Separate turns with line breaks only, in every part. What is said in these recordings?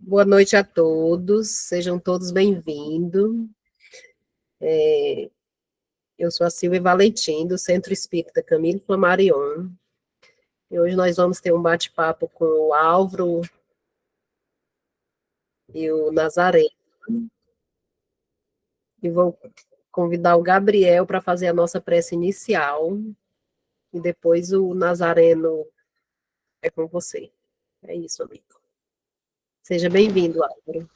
Boa noite a todos, sejam todos bem-vindos. Eu sou a Silvia Valentim, do Centro Espírita Camille Flammarion, e hoje nós vamos ter um bate-papo com o Álvaro e o Nazareno, e vou convidar o Gabriel para fazer a nossa prece inicial, e depois o Nazareno é com você. É isso, amigo. Seja bem-vindo, Álvaro.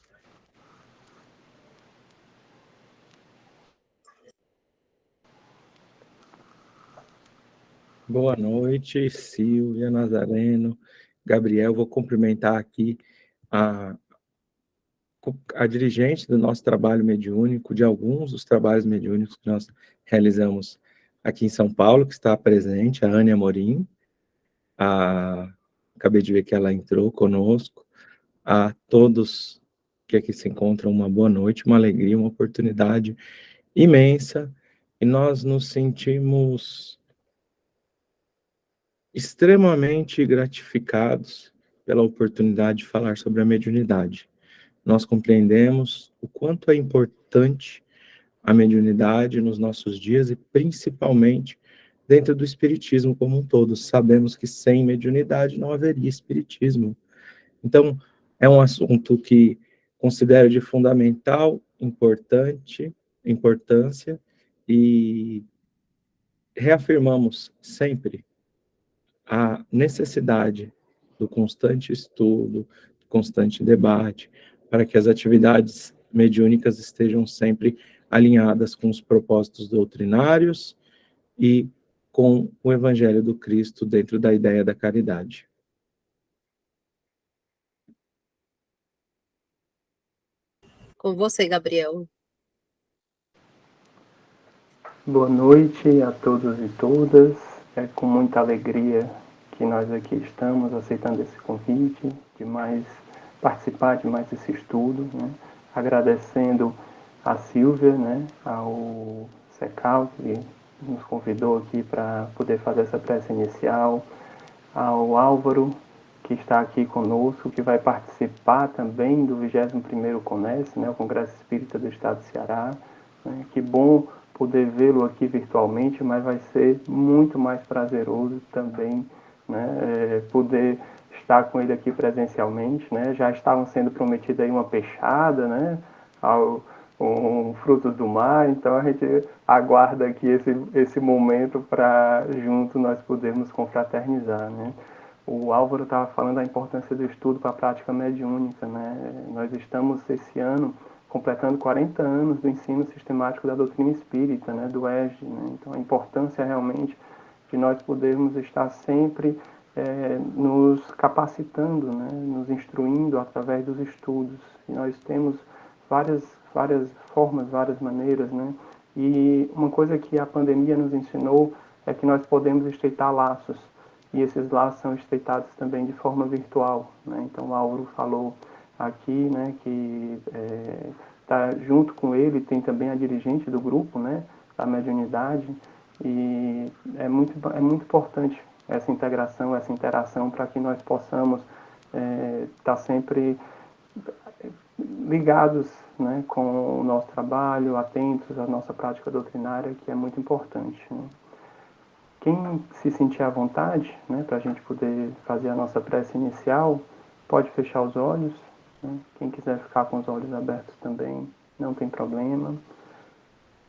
Boa noite, Silvia, Nazareno, Gabriel. Vou cumprimentar aqui a, a dirigente do nosso trabalho mediúnico, de alguns dos trabalhos mediúnicos que nós realizamos aqui em São Paulo, que está presente, a Ania Amorim. Acabei de ver que ela entrou conosco. A todos que aqui se encontram, uma boa noite, uma alegria, uma oportunidade imensa, e nós nos sentimos extremamente gratificados pela oportunidade de falar sobre a mediunidade. Nós compreendemos o quanto é importante a mediunidade nos nossos dias e principalmente dentro do espiritismo como um todo. Sabemos que sem mediunidade não haveria espiritismo. Então, é um assunto que considero de fundamental importância, e reafirmamos sempre a necessidade do constante estudo, constante debate, para que as atividades mediúnicas estejam sempre alinhadas com os propósitos doutrinários e com o Evangelho do Cristo dentro da ideia da caridade.
Com você, Gabriel.
Boa noite a todos e todas. É com muita alegria que nós aqui estamos aceitando esse convite de participar de mais esse estudo, né? Agradecendo a Silvia, né, ao Secal, que nos convidou aqui para poder fazer essa prece inicial, ao Álvaro, que está aqui conosco, que vai participar também do 21º CONES, né, o Congresso Espírita do Estado do Ceará. Né? Que bom poder vê-lo aqui virtualmente, mas vai ser muito mais prazeroso também, né, poder estar com ele aqui presencialmente. Né? Já estavam sendo prometidas aí uma peixada, né, frutos do mar, então a gente aguarda aqui esse momento para junto nós podermos confraternizar, né? O Álvaro estava falando da importância do estudo para a prática mediúnica, né? Nós estamos esse ano completando 40 anos do ensino sistemático da doutrina espírita, né, do ESG, né? Então a importância realmente de nós podermos estar sempre nos capacitando, né, nos instruindo através dos estudos. E nós temos várias formas, várias maneiras, né? E uma coisa que a pandemia nos ensinou é que nós podemos estreitar laços, e esses laços são estreitados também de forma virtual, né? Então o Álvaro falou aqui, né, que tá junto com ele tem também a dirigente do grupo, né, da mediunidade, e é muito importante essa integração, essa interação, para que nós possamos estar sempre ligados, né, com o nosso trabalho, atentos à nossa prática doutrinária, que é muito importante, né? Quem se sentir à vontade, né, para a gente poder fazer a nossa prece inicial, pode fechar os olhos, né? Quem quiser ficar com os olhos abertos também, não tem problema.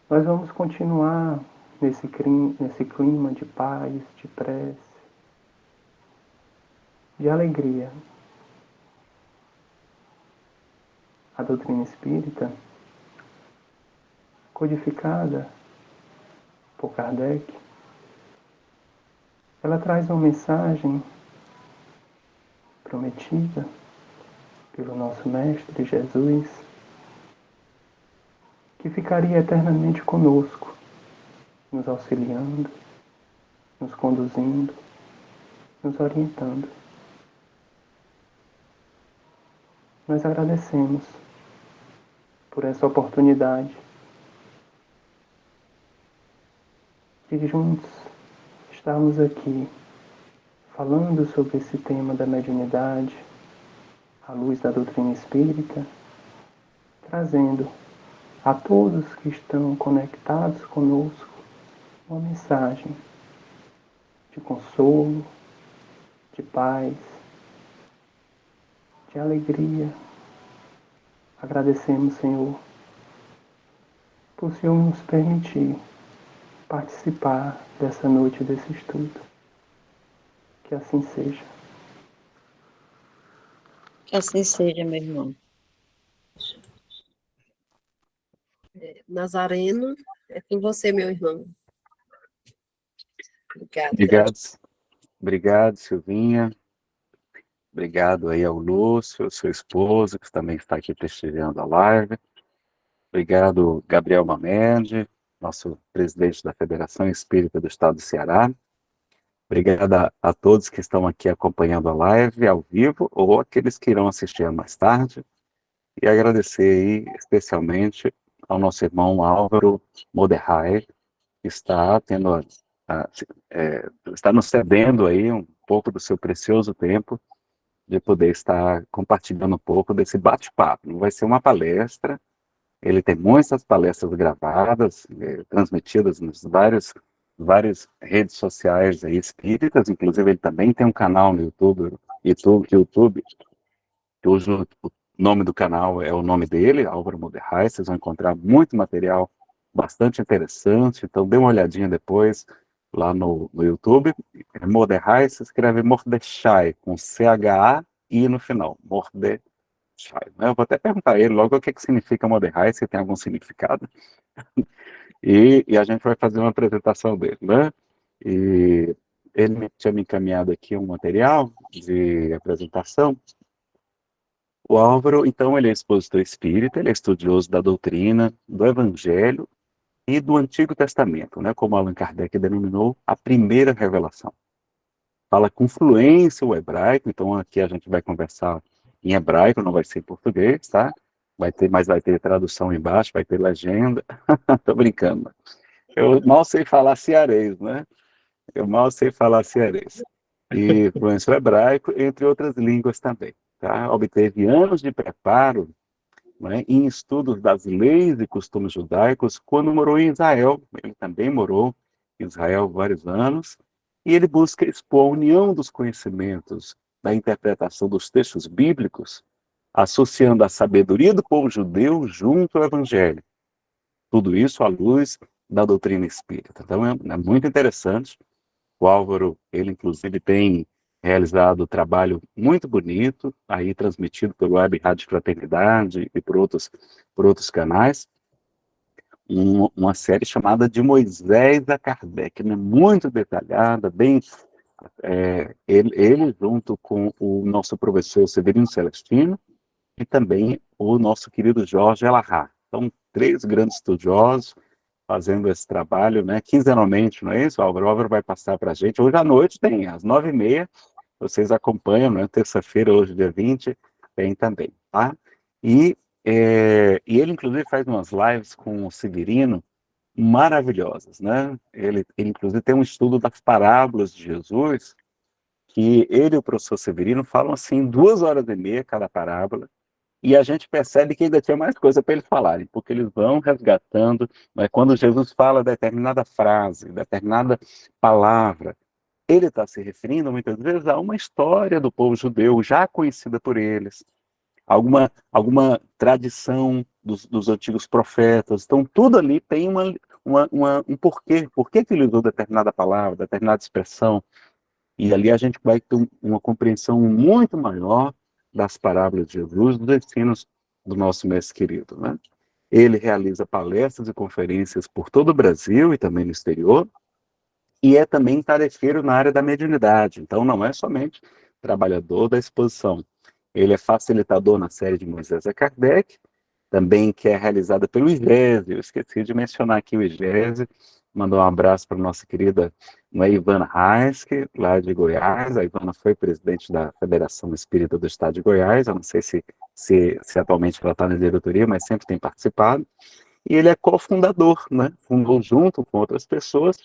Nós vamos continuar nesse clima de paz, de prece, de alegria. A doutrina espírita, codificada por Kardec, ela traz uma mensagem prometida pelo nosso Mestre Jesus, que ficaria eternamente conosco, nos auxiliando, nos conduzindo, nos orientando. Nós agradecemos por essa oportunidade de juntos estarmos aqui falando sobre esse tema da mediunidade, a luz da doutrina espírita, trazendo a todos que estão conectados conosco uma mensagem de consolo, de paz, de alegria. Agradecemos, Senhor, por o Senhor nos permitir participar dessa noite desse estudo. Que assim seja.
Que assim seja, meu irmão.
Nazareno, é com você, meu irmão. Obrigada.
Obrigado, Silvinha. Obrigado aí ao Lúcio, seu esposo, que também está aqui prestigiando a live. Obrigado, Gabriel Mamede, nosso presidente da Federação Espírita do Estado do Ceará. Obrigado a todos que estão aqui acompanhando a live ao vivo ou aqueles que irão assistir mais tarde. E agradecer aí especialmente ao nosso irmão Álvaro Moderrai, que está está nos cedendo aí um pouco do seu precioso tempo de poder estar compartilhando um pouco desse bate-papo. Não vai ser uma palestra, ele tem muitas palestras gravadas, transmitidas nas várias redes sociais aí espíritas, inclusive ele também tem um canal no YouTube, que hoje o nome do canal é o nome dele, Álvaro Moderrai. Vocês vão encontrar muito material bastante interessante, então dê uma olhadinha depois lá no YouTube. Moderrai se escreve Mordechai, com C-H-A-I no final, Mordechai. Eu vou até perguntar a ele logo o que significa Moderrai, se tem algum significado, e a gente vai fazer uma apresentação dele, né? E ele tinha me encaminhado aqui um material de apresentação. O Álvaro, então, ele é expositor espírita, ele é estudioso da doutrina, do Evangelho e do Antigo Testamento, né, como Allan Kardec denominou a primeira revelação. Fala com fluência o hebraico, então aqui a gente vai conversar em hebraico, não vai ser em português, tá? Mas vai ter tradução embaixo, vai ter legenda. Tô brincando. Eu mal sei falar cearês, né? Eu mal sei falar cearês. E fluência o hebraico, entre outras línguas também. Tá? Obteve anos de preparo, né, em estudos das leis e costumes judaicos quando morou em Israel. Ele também morou em Israel vários anos, e ele busca expor a união dos conhecimentos da interpretação dos textos bíblicos, associando a sabedoria do povo judeu junto ao Evangelho. Tudo isso à luz da doutrina espírita. Então é muito interessante. O Álvaro, ele inclusive tem realizado um trabalho muito bonito, aí transmitido pelo Web Rádio Fraternidade e por outros canais, uma série chamada De Moisés a Kardec, né? Muito detalhada, bem, ele junto com o nosso professor Severino Celestino e também o nosso querido Jorge Elahá. São 3 grandes estudiosos fazendo esse trabalho, né, quinzenalmente, não é isso, Álvaro? O Álvaro vai passar para a gente. Hoje à noite tem, às 9h30, vocês acompanham, né, terça-feira, hoje dia 20, tem também, tá? E ele, inclusive, faz umas lives com o Severino maravilhosas, né? Ele inclusive, tem um estudo das parábolas de Jesus, que ele e o professor Severino falam, assim, 2h30 cada parábola, e a gente percebe que ainda tinha mais coisa para eles falarem, porque eles vão resgatando, né, quando Jesus fala determinada frase, determinada palavra, ele está se referindo muitas vezes a uma história do povo judeu já conhecida por eles, alguma tradição dos antigos profetas. Então tudo ali tem um porquê, por que ele usou determinada palavra, determinada expressão, e ali a gente vai ter uma compreensão muito maior das parábolas de Jesus, dos ensinos do nosso mestre querido, né? Ele realiza palestras e conferências por todo o Brasil e também no exterior, e é também tarefeiro na área da mediunidade. Então não é somente trabalhador da exposição. Ele é facilitador na série de Moisés a Kardec, também que é realizada pelo IGESE. Eu esqueci de mencionar aqui o IGESE, mandar um abraço para a nossa querida Ivana Heiske, lá de Goiás. A Ivana foi presidente da Federação Espírita do Estado de Goiás. Eu não sei se atualmente ela está na diretoria, mas sempre tem participado. E ele é cofundador, né? Fundou junto com outras pessoas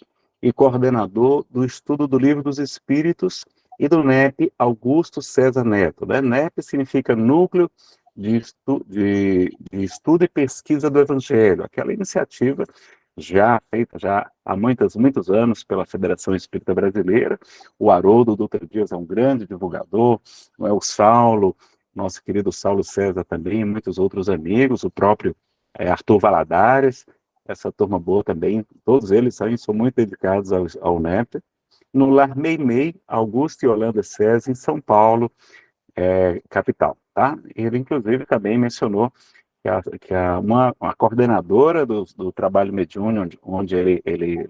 e coordenador do estudo do Livro dos Espíritos e do NEP Augusto César Neto. Né? NEP significa Núcleo de Estudo e Pesquisa do Evangelho, aquela iniciativa já feita já há muitos anos pela Federação Espírita Brasileira. O Haroldo Dutra Dias é um grande divulgador, não é? O Saulo, nosso querido Saulo César também, muitos outros amigos, o próprio Arthur Valadares, essa turma boa também, todos eles são muito dedicados ao NEP. No Lar Meimei, Augusto e Holanda César, em São Paulo, capital. Tá? Ele, inclusive, também mencionou que uma coordenadora do trabalho mediúnico, onde ele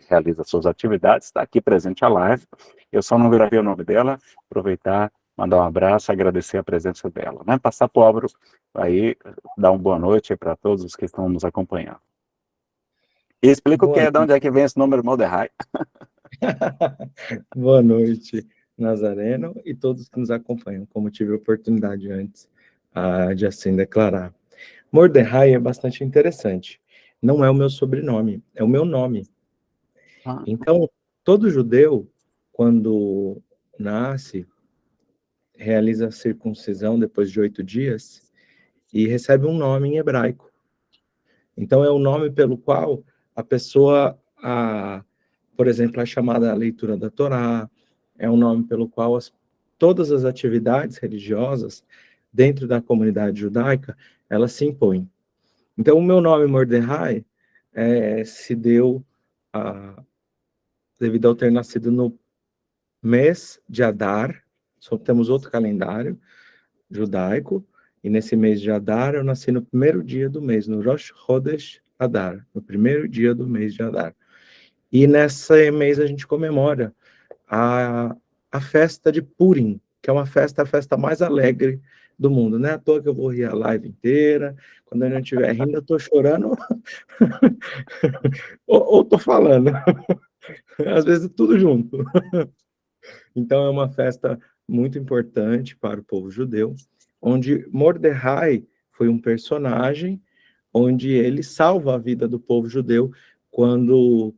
realiza suas atividades, está aqui presente à live. Eu só não gravei o nome dela, aproveitar, mandar um abraço, agradecer a presença dela. Né? Passar para o Álvaro aí, dar uma boa noite para todos os que estão nos acompanhando. E explica de onde é que vem esse número Mordecai.
Boa noite, Nazareno, e todos que nos acompanham, como tive a oportunidade antes de assim declarar. Mordecai é bastante interessante. Não é o meu sobrenome, é o meu nome. Então, todo judeu, quando nasce, realiza a circuncisão depois de 8 dias e recebe um nome em hebraico. Então, é o nome pelo qual a pessoa, por exemplo, é chamada a leitura da Torá, é um nome pelo qual todas as atividades religiosas dentro da comunidade judaica, elas se impõem. Então, o meu nome, Mordecai, se deu devido ao ter nascido no mês de Adar. Só temos outro calendário judaico, e nesse mês de Adar eu nasci no primeiro dia do mês, no Rosh Chodesh Adar, no primeiro dia do mês de Adar. E nesse mês a gente comemora a festa de Purim, que é a festa mais alegre do mundo. Não é à toa que eu vou rir a live inteira, quando eu não estiver rindo, eu estou chorando, ou estou falando. Às vezes tudo junto. Então é uma festa muito importante para o povo judeu, onde Mordecai foi um personagem onde ele salva a vida do povo judeu quando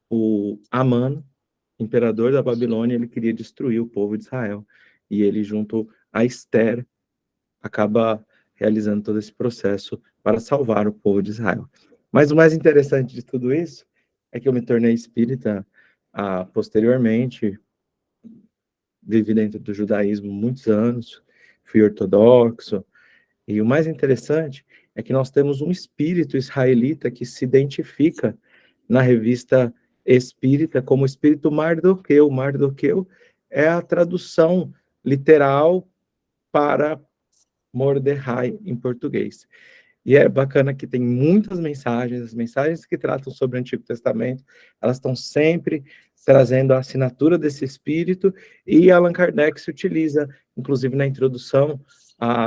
o Amã, imperador da Babilônia, ele queria destruir o povo de Israel. E ele, junto a Esther, acaba realizando todo esse processo para salvar o povo de Israel. Mas o mais interessante de tudo isso é que eu me tornei espírita posteriormente, vivi dentro do judaísmo muitos anos, fui ortodoxo, e o mais interessante é que nós temos um espírito israelita que se identifica na revista espírita como espírito Mardoqueu. Mardoqueu é a tradução literal para Mordecai em português. E é bacana que tem muitas mensagens, as mensagens que tratam sobre o Antigo Testamento, elas estão sempre trazendo a assinatura desse espírito, e Allan Kardec se utiliza, inclusive na introdução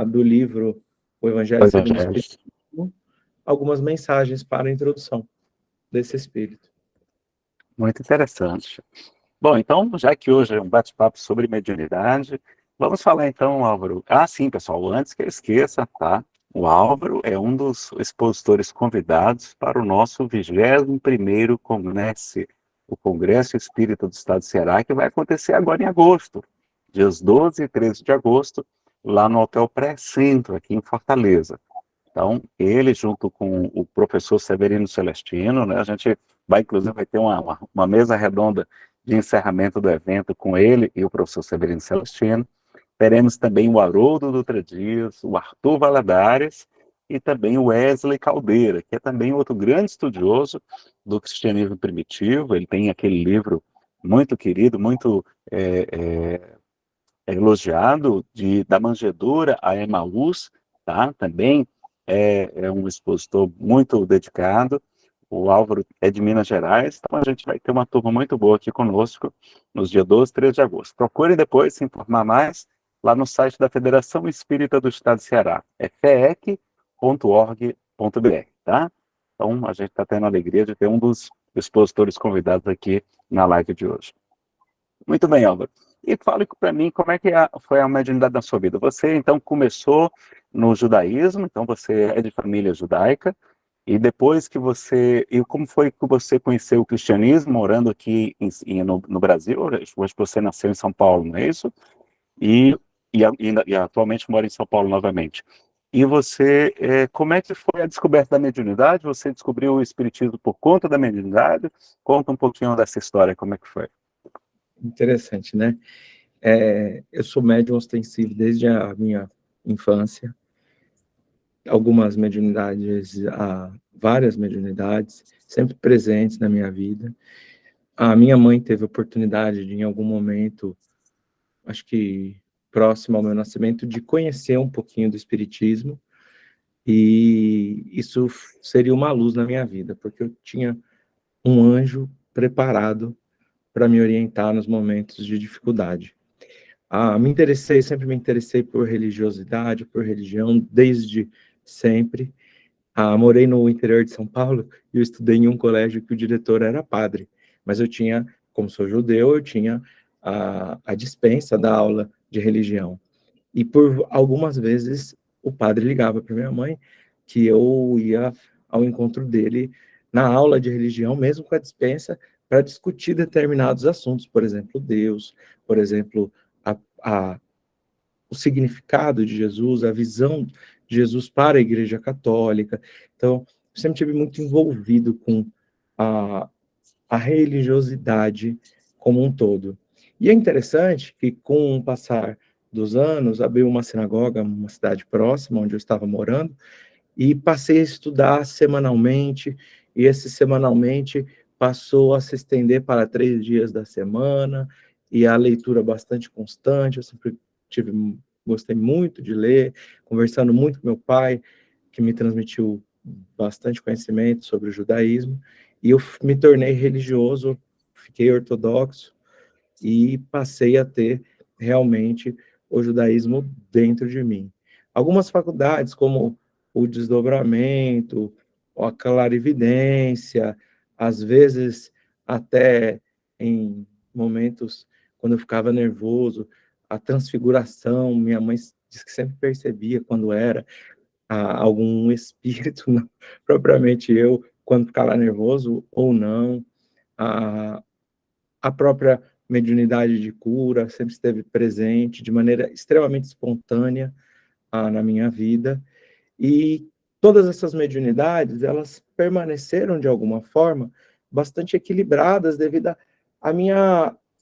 do livro O Evangelho segundo o Espiritismo, algumas mensagens para a introdução desse espírito.
Muito interessante. Bom, então, já que hoje é um bate-papo sobre mediunidade, vamos falar então, Álvaro. Sim, pessoal, antes que eu esqueça, tá? O Álvaro é um dos expositores convidados para o nosso 21º Congresso, o Congresso Espírita do Estado do Ceará, que vai acontecer agora em agosto, dias 12 e 13 de agosto, lá no Hotel Pré-Centro, aqui em Fortaleza. Então, ele, junto com o professor Severino Celestino, né, a gente vai, inclusive, vai ter uma mesa redonda de encerramento do evento com ele e o professor Severino Celestino. Teremos também o Haroldo Dutra Dias, o Arthur Valadares e também o Wesley Caldeira, que é também outro grande estudioso do cristianismo primitivo. Ele tem aquele livro muito querido, muito elogiado, da manjedoura a Emaús, tá? Também é um expositor muito dedicado. O Álvaro é de Minas Gerais, então a gente vai ter uma turma muito boa aqui conosco nos dias 12 e 13 de agosto. Procure depois se informar mais lá no site da Federação Espírita do Estado do Ceará, é feec.org.br, tá? Então a gente está tendo a alegria de ter um dos expositores convidados aqui na live de hoje. Muito bem, Álvaro. E fale para mim como é que foi a mediunidade da sua vida. Você, então, começou no judaísmo, então você é de família judaica, E depois que você... E como foi que você conheceu o cristianismo morando aqui no Brasil? Hoje você nasceu em São Paulo, não é isso? E, e atualmente mora em São Paulo novamente. E você, como é que foi a descoberta da mediunidade? Você descobriu o espiritismo por conta da mediunidade? Conta um pouquinho dessa história, como é que foi?
Interessante, né? Eu sou médium ostensivo desde a minha infância. Algumas mediunidades, várias mediunidades, sempre presentes na minha vida. A minha mãe teve a oportunidade de, em algum momento, acho que próximo ao meu nascimento, de conhecer um pouquinho do espiritismo, e isso seria uma luz na minha vida, porque eu tinha um anjo preparado para me orientar nos momentos de dificuldade. Sempre me interessei por religiosidade, por religião, desde sempre. Morei no interior de São Paulo e eu estudei em um colégio que o diretor era padre, mas eu tinha, como sou judeu, eu tinha a dispensa da aula de religião. E por algumas vezes o padre ligava para minha mãe que eu ia ao encontro dele na aula de religião, mesmo com a dispensa, para discutir determinados assuntos, por exemplo, Deus, por exemplo, o significado de Jesus, a visão de Jesus para a Igreja Católica. Então, eu sempre tive muito envolvido com a religiosidade como um todo. E é interessante que, com o passar dos anos, abriu uma sinagoga, uma cidade próxima, onde eu estava morando, e passei a estudar semanalmente, e esse semanalmente passou a se estender para 3 dias da semana, e a leitura bastante constante. Eu sempre gostei muito de ler, conversando muito com meu pai, que me transmitiu bastante conhecimento sobre o judaísmo, e eu me tornei religioso, fiquei ortodoxo, e passei a ter realmente o judaísmo dentro de mim. Algumas faculdades, como o desdobramento, a clarividência, às vezes até em momentos quando eu ficava nervoso, a transfiguração, minha mãe disse que sempre percebia quando era algum espírito, não propriamente eu, quando ficava nervoso ou não. A própria mediunidade de cura sempre esteve presente de maneira extremamente espontânea na minha vida, e todas essas mediunidades, elas permaneceram de alguma forma bastante equilibradas devido a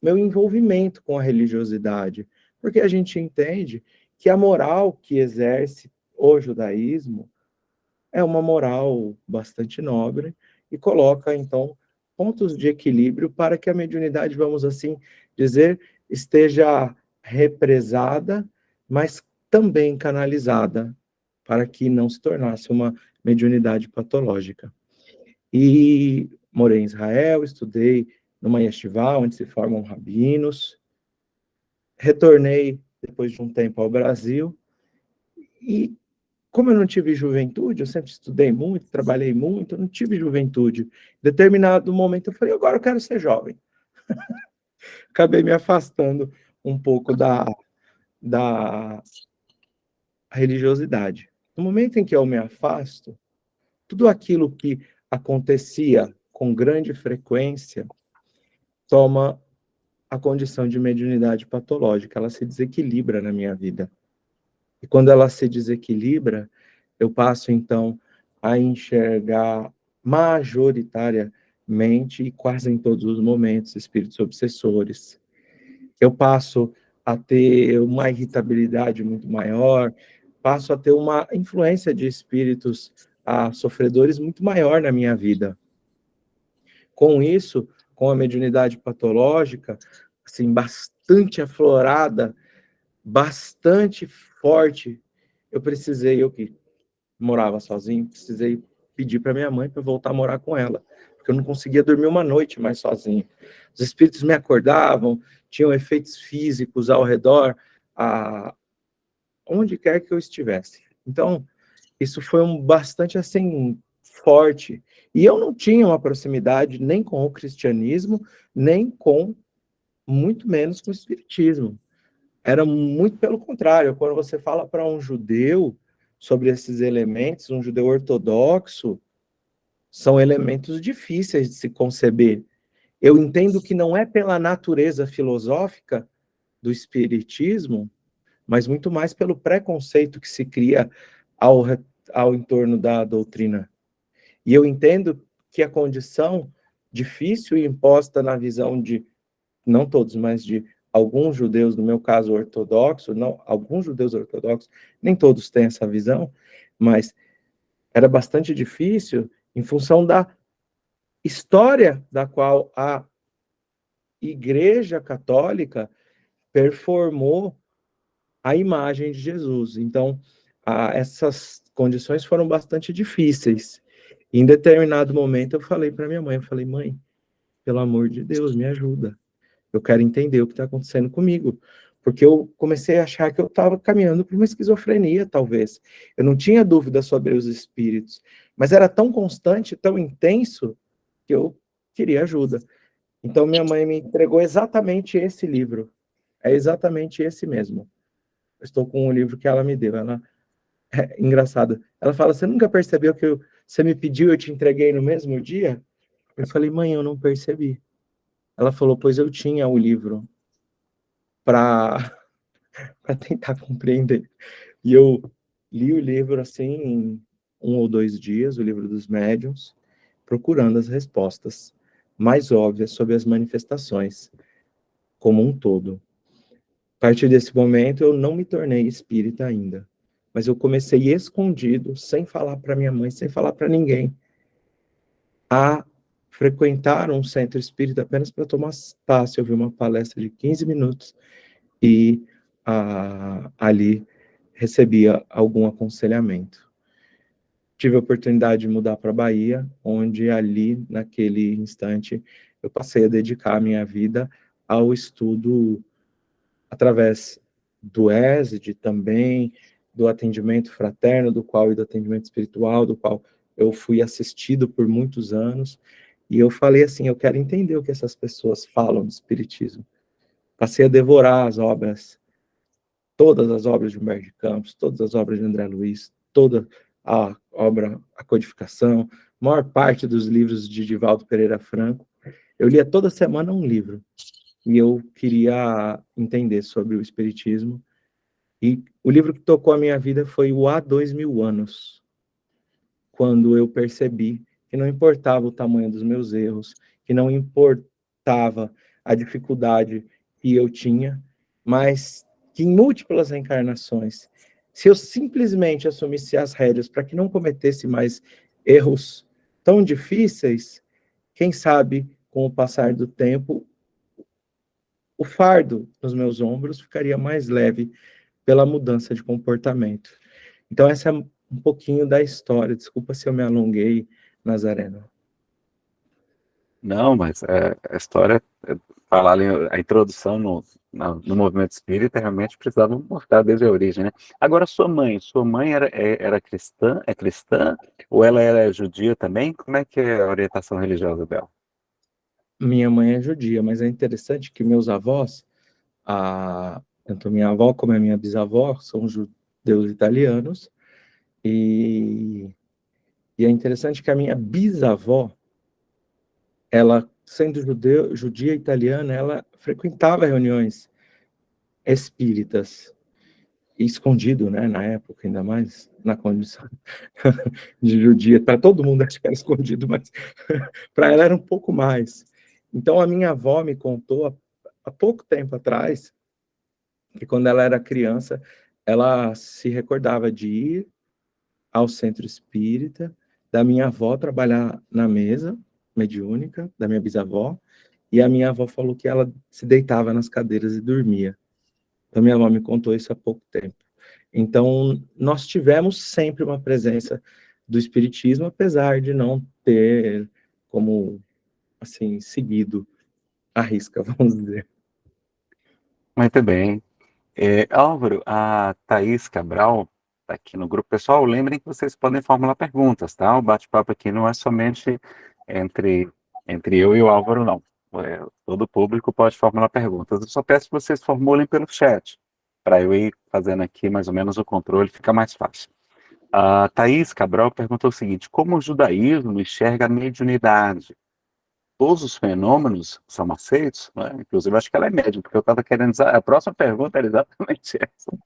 meu envolvimento com a religiosidade, porque a gente entende que a moral que exerce o judaísmo é uma moral bastante nobre e coloca, então, pontos de equilíbrio para que a mediunidade, vamos assim dizer, esteja represada, mas também canalizada, para que não se tornasse uma mediunidade patológica. E morei em Israel, estudei numa yeshiva, onde se formam rabinos, retornei depois de um tempo ao Brasil, e como eu não tive juventude, eu sempre estudei muito, trabalhei muito, eu não tive juventude. Em determinado momento eu falei, agora eu quero ser jovem. Acabei me afastando um pouco da religiosidade. No momento em que eu me afasto, tudo aquilo que acontecia com grande frequência toma a condição de mediunidade patológica, ela se desequilibra na minha vida. E quando ela se desequilibra, eu passo, então, a enxergar majoritariamente e quase em todos os momentos espíritos obsessores. Eu passo a ter uma irritabilidade muito maior, passo a ter uma influência de espíritos sofredores muito maior na minha vida. Com isso, com a mediunidade patológica, assim, bastante aflorada, bastante forte, eu que morava sozinho, precisei pedir para minha mãe para voltar a morar com ela, porque eu não conseguia dormir uma noite mais sozinho. Os espíritos me acordavam, tinham efeitos físicos ao redor, onde quer que eu estivesse. Então, isso foi bastante assim forte. E eu não tinha uma proximidade nem com o cristianismo, nem com, muito menos com o espiritismo. Era muito pelo contrário. Quando você fala para um judeu sobre esses elementos, um judeu ortodoxo, são elementos difíceis de se conceber. Eu entendo que não é pela natureza filosófica do espiritismo, mas muito mais pelo preconceito que se cria ao, ao entorno da doutrina. E eu entendo que a condição difícil e imposta na visão de, não todos, mas de alguns judeus, no meu caso ortodoxo, não, alguns judeus ortodoxos, nem todos têm essa visão, mas era bastante difícil em função da história da qual a Igreja Católica performou a imagem de Jesus. Então, essas condições foram bastante difíceis. Em determinado momento, eu falei para minha mãe, eu falei, mãe, pelo amor de Deus, me ajuda. Eu quero entender o que está acontecendo comigo. Porque eu comecei a achar que eu estava caminhando para uma esquizofrenia, talvez. Eu não tinha dúvida sobre os espíritos, mas era tão constante, tão intenso, que eu queria ajuda. Então, minha mãe me entregou exatamente esse livro. É exatamente esse mesmo. Eu estou com um livro que ela me deu. Ela é engraçado. Ela fala, você nunca percebeu que você me pediu, eu te entreguei no mesmo dia? Eu falei, mãe, eu não percebi. Ela falou, pois eu tinha o livro para tentar compreender. E eu li o livro assim em 1 ou 2 dias, o livro dos médiuns, procurando as respostas mais óbvias sobre as manifestações como um todo. A partir desse momento, eu não me tornei espírita ainda, mas eu comecei escondido, sem falar para minha mãe, sem falar para ninguém, a frequentar um centro espírita apenas para tomar passe. Eu vi uma palestra de 15 minutos e ali recebia algum aconselhamento. Tive a oportunidade de mudar para a Bahia, onde ali, naquele instante, eu passei a dedicar a minha vida ao estudo através do ESD também, do atendimento fraterno, do atendimento espiritual, do qual eu fui assistido por muitos anos, e eu falei assim, eu quero entender o que essas pessoas falam do espiritismo. Passei a devorar as obras, todas as obras de Humberto de Campos, todas as obras de André Luiz, toda a obra, a codificação, a maior parte dos livros de Divaldo Pereira Franco. Eu lia toda semana um livro, e eu queria entender sobre o espiritismo. E o livro que tocou a minha vida foi o Há 2000 Anos, quando eu percebi que não importava o tamanho dos meus erros, que não importava a dificuldade que eu tinha, mas que em múltiplas reencarnações, se eu simplesmente assumisse as rédeas para que não cometesse mais erros tão difíceis, quem sabe, com o passar do tempo, o fardo nos meus ombros ficaria mais leve pela mudança de comportamento. Então, essa é um pouquinho da história. Desculpa se eu me alonguei, Nazareno.
Não, mas a história, falar ali, a introdução no movimento espírita, realmente precisava mostrar desde a origem, né? Agora, sua mãe era cristã, é cristã, ou ela era judia também? Como é que é a orientação religiosa dela?
Minha mãe é judia, mas é interessante que meus avós, tanto minha avó como a minha bisavó, são judeus italianos, e é interessante que a minha bisavó, ela, sendo judia italiana, ela frequentava reuniões espíritas, escondido, né, na época, ainda mais na condição de judia. Para todo mundo acho que era escondido, mas para ela era um pouco mais. Então, a minha avó me contou, há pouco tempo atrás, que quando ela era criança, ela se recordava de ir ao centro espírita, da minha avó trabalhar na mesa mediúnica, da minha bisavó, e a minha avó falou que ela se deitava nas cadeiras e dormia. Então, minha avó me contou isso há pouco tempo. Então, nós tivemos sempre uma presença do espiritismo, apesar de não ter como, assim, seguido a risca, vamos dizer.
Muito bem. Álvaro, a Thaís Cabral está aqui no grupo pessoal. Lembrem que vocês podem formular perguntas, tá? O bate-papo aqui não é somente entre, entre eu e o Álvaro, não. Todo o público pode formular perguntas. Eu só peço que vocês formulem pelo chat, para eu ir fazendo aqui mais ou menos o controle, fica mais fácil. A Thaís Cabral perguntou o seguinte: como o judaísmo enxerga a mediunidade? Todos os fenômenos são aceitos? Né? Inclusive, acho que ela é médium, porque eu estava querendo dizer, a próxima pergunta era exatamente essa.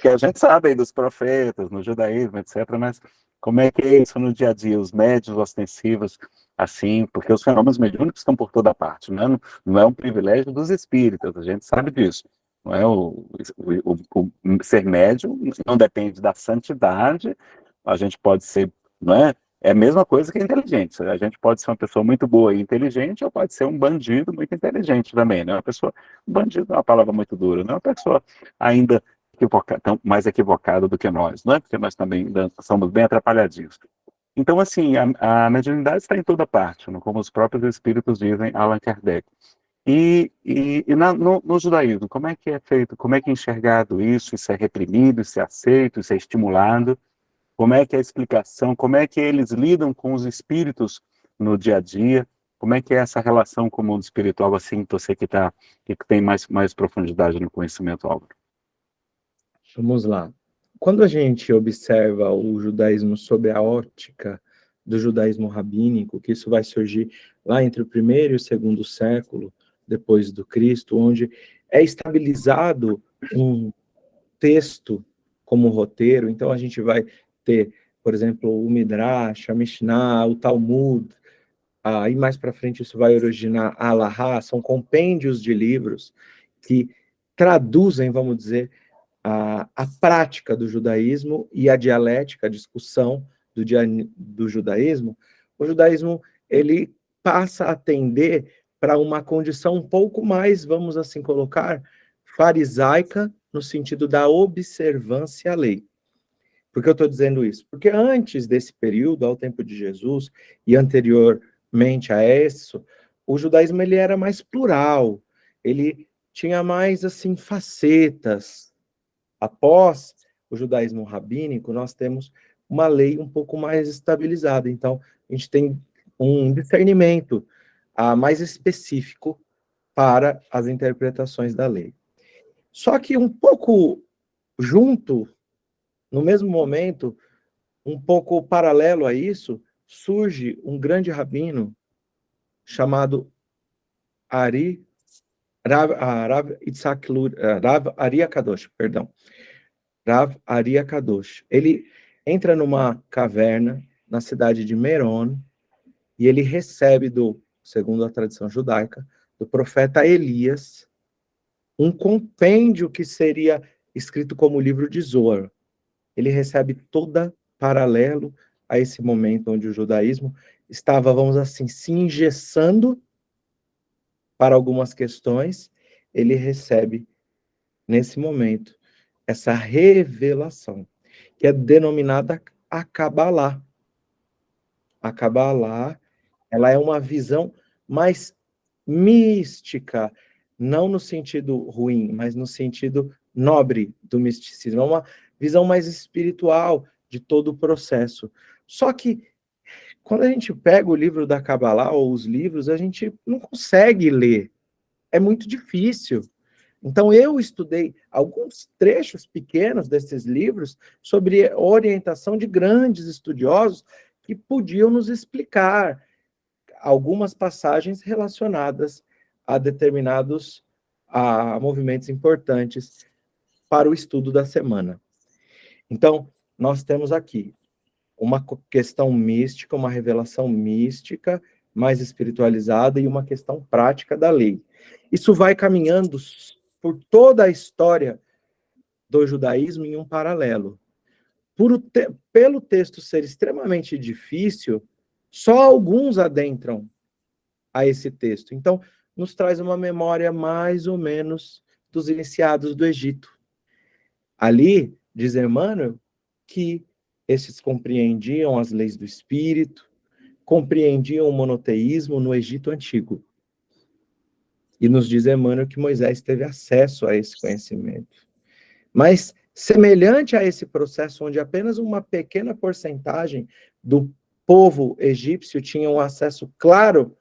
Que a gente sabe aí dos profetas, no judaísmo, etc., mas como é que é isso no dia a dia? Os médiuns ostensivos, assim, porque os fenômenos mediúnicos estão por toda parte, né? Não é um privilégio dos espíritas, a gente sabe disso. Não é o ser médium não depende da santidade, a gente pode ser, não é? É a mesma coisa que a inteligência. A gente pode ser uma pessoa muito boa e inteligente, ou pode ser um bandido muito inteligente também, né? Uma pessoa, bandido é uma palavra muito dura, não é uma pessoa ainda mais equivocado do que nós, não é? Porque nós também somos bem atrapalhadinhos. Então, assim, a mediunidade está em toda parte, como os próprios espíritos dizem, Allan Kardec. No judaísmo, como é que é feito, como é que é enxergado isso? Isso é reprimido, isso é aceito, isso é estimulado? Como é que é a explicação? Como é que eles lidam com os espíritos no dia a dia? Como é que é essa relação com o mundo espiritual, assim, você que tem mais profundidade no conhecimento, Álvaro?
Vamos lá. Quando a gente observa o judaísmo sob a ótica do judaísmo rabínico, que isso vai surgir lá entre o primeiro e o segundo século depois do Cristo, onde é estabilizado um texto como roteiro, então a gente vai ter, por exemplo, o Midrash, a Mishnah, o Talmud, aí mais para frente isso vai originar a Halahá, são compêndios de livros que traduzem, vamos dizer, a prática do judaísmo e a dialética, a discussão do judaísmo. O judaísmo, ele passa a tender para uma condição um pouco mais, vamos assim colocar, farisaica, no sentido da observância à lei. Por que eu estou dizendo isso? Porque antes desse período, ao tempo de Jesus, e anteriormente a isso, o judaísmo ele era mais plural, ele tinha mais assim facetas. Após o judaísmo rabínico, nós temos uma lei um pouco mais estabilizada. Então, a gente tem um discernimento mais específico para as interpretações da lei. Só que um pouco junto, no mesmo momento, um pouco paralelo a isso, surge um grande rabino chamado Rav Yitzhak Rav Ari Akadosh, perdão. Rav Ari Akadosh. Ele entra numa caverna na cidade de Meron e ele recebe segundo a tradição judaica, do profeta Elias, um compêndio que seria escrito como o livro de Zohar. Ele recebe toda paralelo a esse momento onde o judaísmo estava, vamos assim, se engessando para algumas questões, ele recebe, nesse momento, essa revelação, que é denominada a Kabbalah. A Kabbalah, ela é uma visão mais mística, não no sentido ruim, mas no sentido nobre do misticismo. É uma visão mais espiritual de todo o processo. Só que, quando a gente pega o livro da Kabbalah, ou os livros, a gente não consegue ler. É muito difícil. Então, eu estudei alguns trechos pequenos desses livros sobre orientação de grandes estudiosos que podiam nos explicar algumas passagens relacionadas a determinados movimentos importantes para o estudo da semana. Então, nós temos aqui uma questão mística, uma revelação mística, mais espiritualizada, e uma questão prática da lei. Isso vai caminhando por toda a história do judaísmo em um paralelo. Pelo texto ser extremamente difícil, só alguns adentram a esse texto. Então, nos traz uma memória mais ou menos dos iniciados do Egito. Ali, diz Emmanuel, que esses compreendiam as leis do espírito, compreendiam o monoteísmo no Egito Antigo. E nos diz Emmanuel que Moisés teve acesso a esse conhecimento. Mas, semelhante a esse processo, onde apenas uma pequena porcentagem do povo egípcio tinha um acesso claro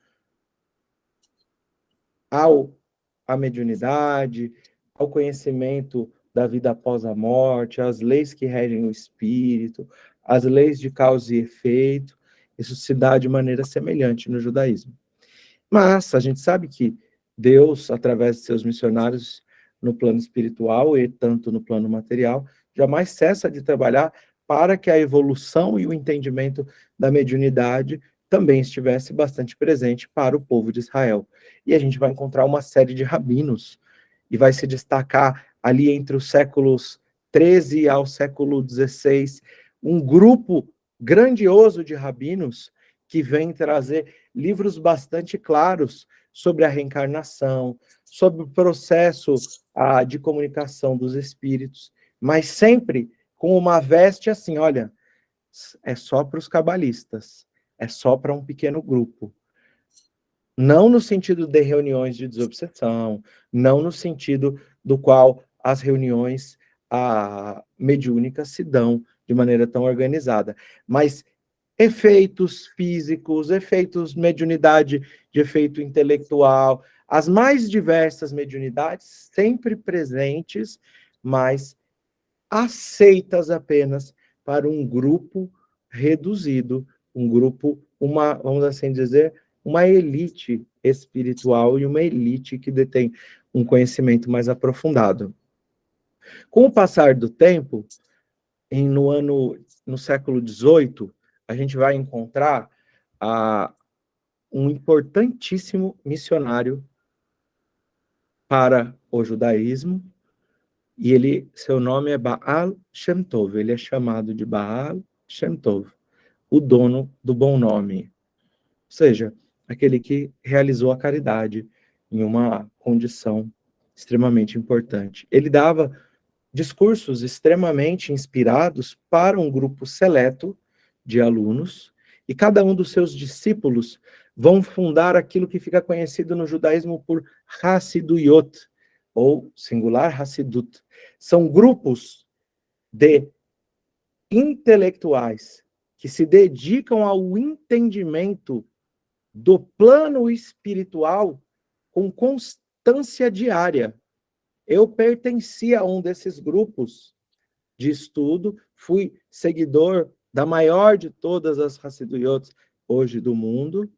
à mediunidade, ao conhecimento da vida após a morte, as leis que regem o espírito, as leis de causa e efeito. Isso se dá de maneira semelhante no judaísmo. Mas a gente sabe que Deus, através de seus missionários no plano espiritual e tanto no plano material, jamais cessa de trabalhar para que a evolução e o entendimento da mediunidade também estivesse bastante presente para o povo de Israel. E a gente vai encontrar uma série de rabinos, e vai se destacar ali entre os séculos 13 ao século 16, um grupo grandioso de rabinos que vem trazer livros bastante claros sobre a reencarnação, sobre o processo de comunicação dos espíritos, mas sempre com uma veste assim, olha, é só para os cabalistas, é só para um pequeno grupo. Não no sentido de reuniões de desobsessão, não no sentido do qual as reuniões mediúnicas se dão de maneira tão organizada, mas efeitos físicos, efeitos mediunidade de efeito intelectual, as mais diversas mediunidades sempre presentes, mas aceitas apenas para um grupo reduzido, um grupo, vamos assim dizer, uma elite espiritual e uma elite que detém um conhecimento mais aprofundado. Com o passar do tempo, no século XVIII, a gente vai encontrar um importantíssimo missionário para o judaísmo, e seu nome é Baal Shem Tov, ele é chamado de Baal Shem Tov, o dono do bom nome, ou seja, aquele que realizou a caridade em uma condição extremamente importante. Ele dava discursos extremamente inspirados para um grupo seleto de alunos, e cada um dos seus discípulos vão fundar aquilo que fica conhecido no judaísmo por Hassiduyot, ou singular Hassidut. São grupos de intelectuais que se dedicam ao entendimento do plano espiritual com constância diária. Eu pertencia a um desses grupos de estudo, fui seguidor da maior de todas as Hassiduyot hoje do mundo,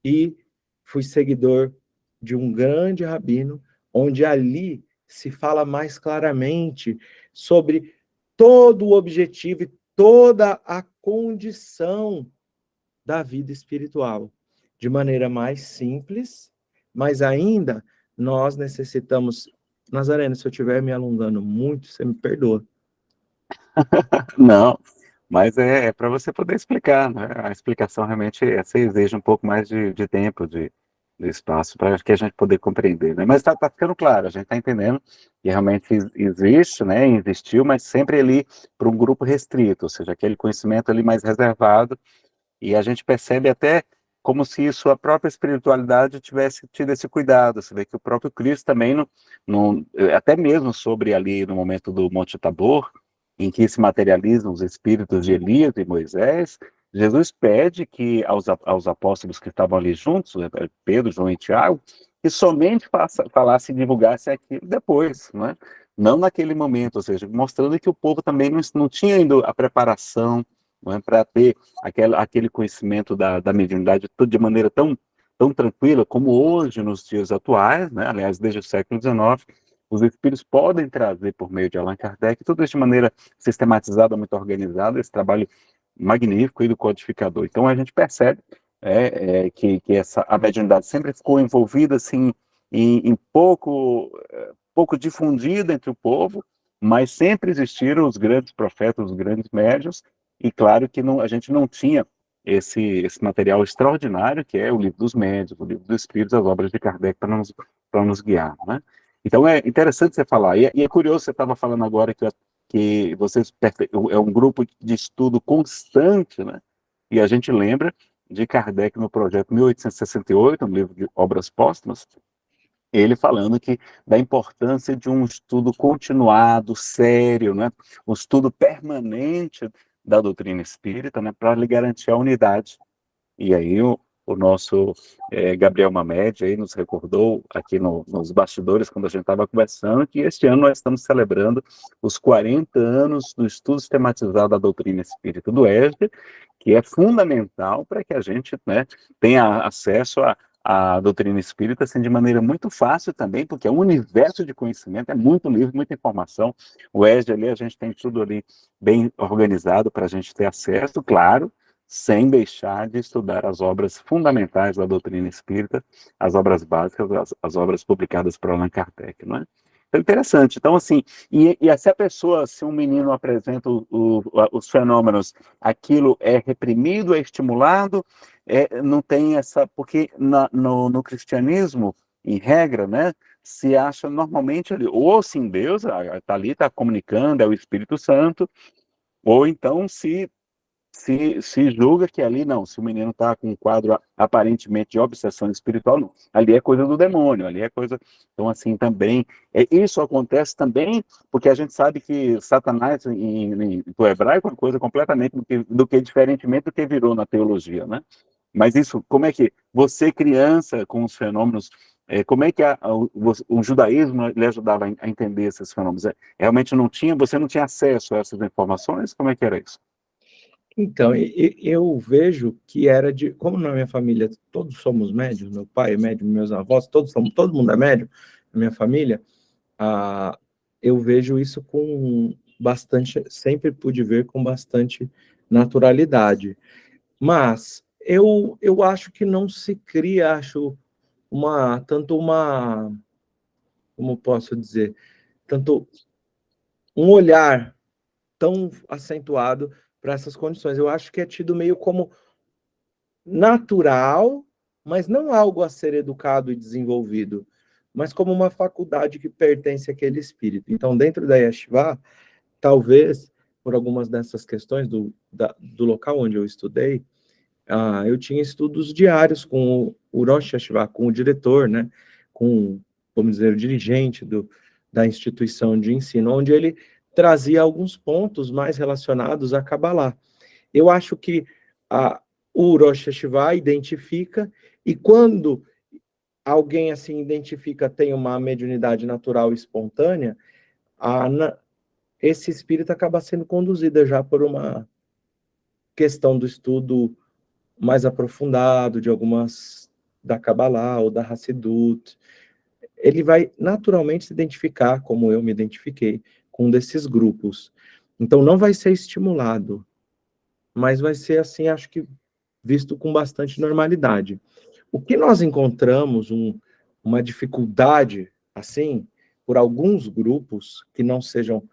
e fui seguidor de um grande rabino, onde ali se fala mais claramente sobre todo o objetivo e toda a condição da vida espiritual, de maneira mais simples, mas ainda nós necessitamos... Nazareno, se eu estiver me alongando muito, você me perdoa.
Não, mas é para você poder explicar, né? A explicação realmente essa exige um pouco mais de tempo, de espaço, para que a gente poder compreender, né? Mas está ficando claro, a gente está entendendo que realmente existe, né? Existiu, mas sempre ali para um grupo restrito, ou seja, aquele conhecimento ali mais reservado, e a gente percebe até como se sua própria espiritualidade tivesse tido esse cuidado. Você vê que o próprio Cristo também, até mesmo sobre ali no momento do Monte Tabor, em que se materializam os espíritos de Elias e Moisés, Jesus pede que aos apóstolos que estavam ali juntos, Pedro, João e Tiago, que somente falasse e divulgasse aquilo depois, né? Não naquele momento, ou seja, mostrando que o povo também não tinha ainda a preparação, né, para ter aquele conhecimento da mediunidade de maneira tão tranquila como hoje, nos dias atuais, né? Aliás, desde o século XIX, os espíritos podem trazer por meio de Allan Kardec, tudo isso de maneira sistematizada, muito organizada, esse trabalho magnífico aí do codificador. Então a gente percebe que a mediunidade sempre ficou envolvida assim, em pouco difundida entre o povo, mas sempre existiram os grandes profetas, os grandes médiuns, e claro que a gente não tinha esse material extraordinário que é o livro dos médiuns, o livro dos espíritos, as obras de Kardec para nos guiar, né? Então é interessante você falar, e é curioso, você estava falando agora que vocês é um grupo de estudo constante, né? E a gente lembra de Kardec no projeto 1868, um livro de obras póstumas, ele falando da importância de um estudo continuado, sério, né? Um estudo permanente da doutrina espírita, né? Para lhe garantir a unidade. E aí o nosso Gabriel Mamed aí nos recordou aqui nos bastidores, quando a gente estava conversando, que este ano nós estamos celebrando os 40 anos do estudo sistematizado da doutrina espírita do ESD, que é fundamental para que a gente, né, tenha acesso a doutrina espírita assim, de maneira muito fácil também, porque é um universo de conhecimento, é muito livro, muita informação. O ESD ali, a gente tem tudo ali bem organizado para a gente ter acesso, claro, sem deixar de estudar as obras fundamentais da doutrina espírita, as obras básicas, as obras publicadas por Allan Kardec, não é? Então, interessante. Então, assim, se a pessoa, se um menino apresenta os fenômenos, aquilo é reprimido, é estimulado, não tem essa... Porque no cristianismo, em regra, né, se acha normalmente ali, ou se em Deus, está ali, está comunicando, é o Espírito Santo, ou então se julga que ali não, se o menino está com um quadro aparentemente de obsessão espiritual, não. Ali é coisa do demônio, ali é coisa... Então, assim, também... isso acontece também porque a gente sabe que Satanás, do hebraico, é uma coisa completamente diferentemente do que virou na teologia, né? Mas isso, como é que você, criança, com os fenômenos, como é que o judaísmo lhe ajudava a entender esses fenômenos? Realmente você não tinha acesso a essas informações? Como é que era isso?
Então, eu vejo que era como na minha família todos somos médios, meu pai é médium, meus avós, todo mundo é médium na minha família, eu vejo isso com bastante, sempre pude ver com bastante naturalidade. Mas eu acho que não se cria, como posso dizer, tanto um olhar tão acentuado para essas condições. Eu acho que é tido meio como natural, mas não algo a ser educado e desenvolvido, mas como uma faculdade que pertence àquele espírito. Então, dentro da Yeshiva, talvez, por algumas dessas questões do local onde eu estudei, eu tinha estudos diários com o Rosh Yeshiva, com o diretor, né, com, vamos dizer, o dirigente da instituição de ensino, onde ele trazia alguns pontos mais relacionados a Kabbalah. Eu acho que o Rosh Yeshiva identifica, e quando alguém assim identifica, tem uma mediunidade natural e espontânea, esse espírito acaba sendo conduzido já por uma questão do estudo mais aprofundado, de algumas da Kabbalah ou da Hassidut. Ele vai naturalmente se identificar, como eu me identifiquei, com um desses grupos. Então não vai ser estimulado, mas vai ser assim, acho que visto com bastante normalidade. O que nós encontramos, uma dificuldade, assim, por alguns grupos que não sejam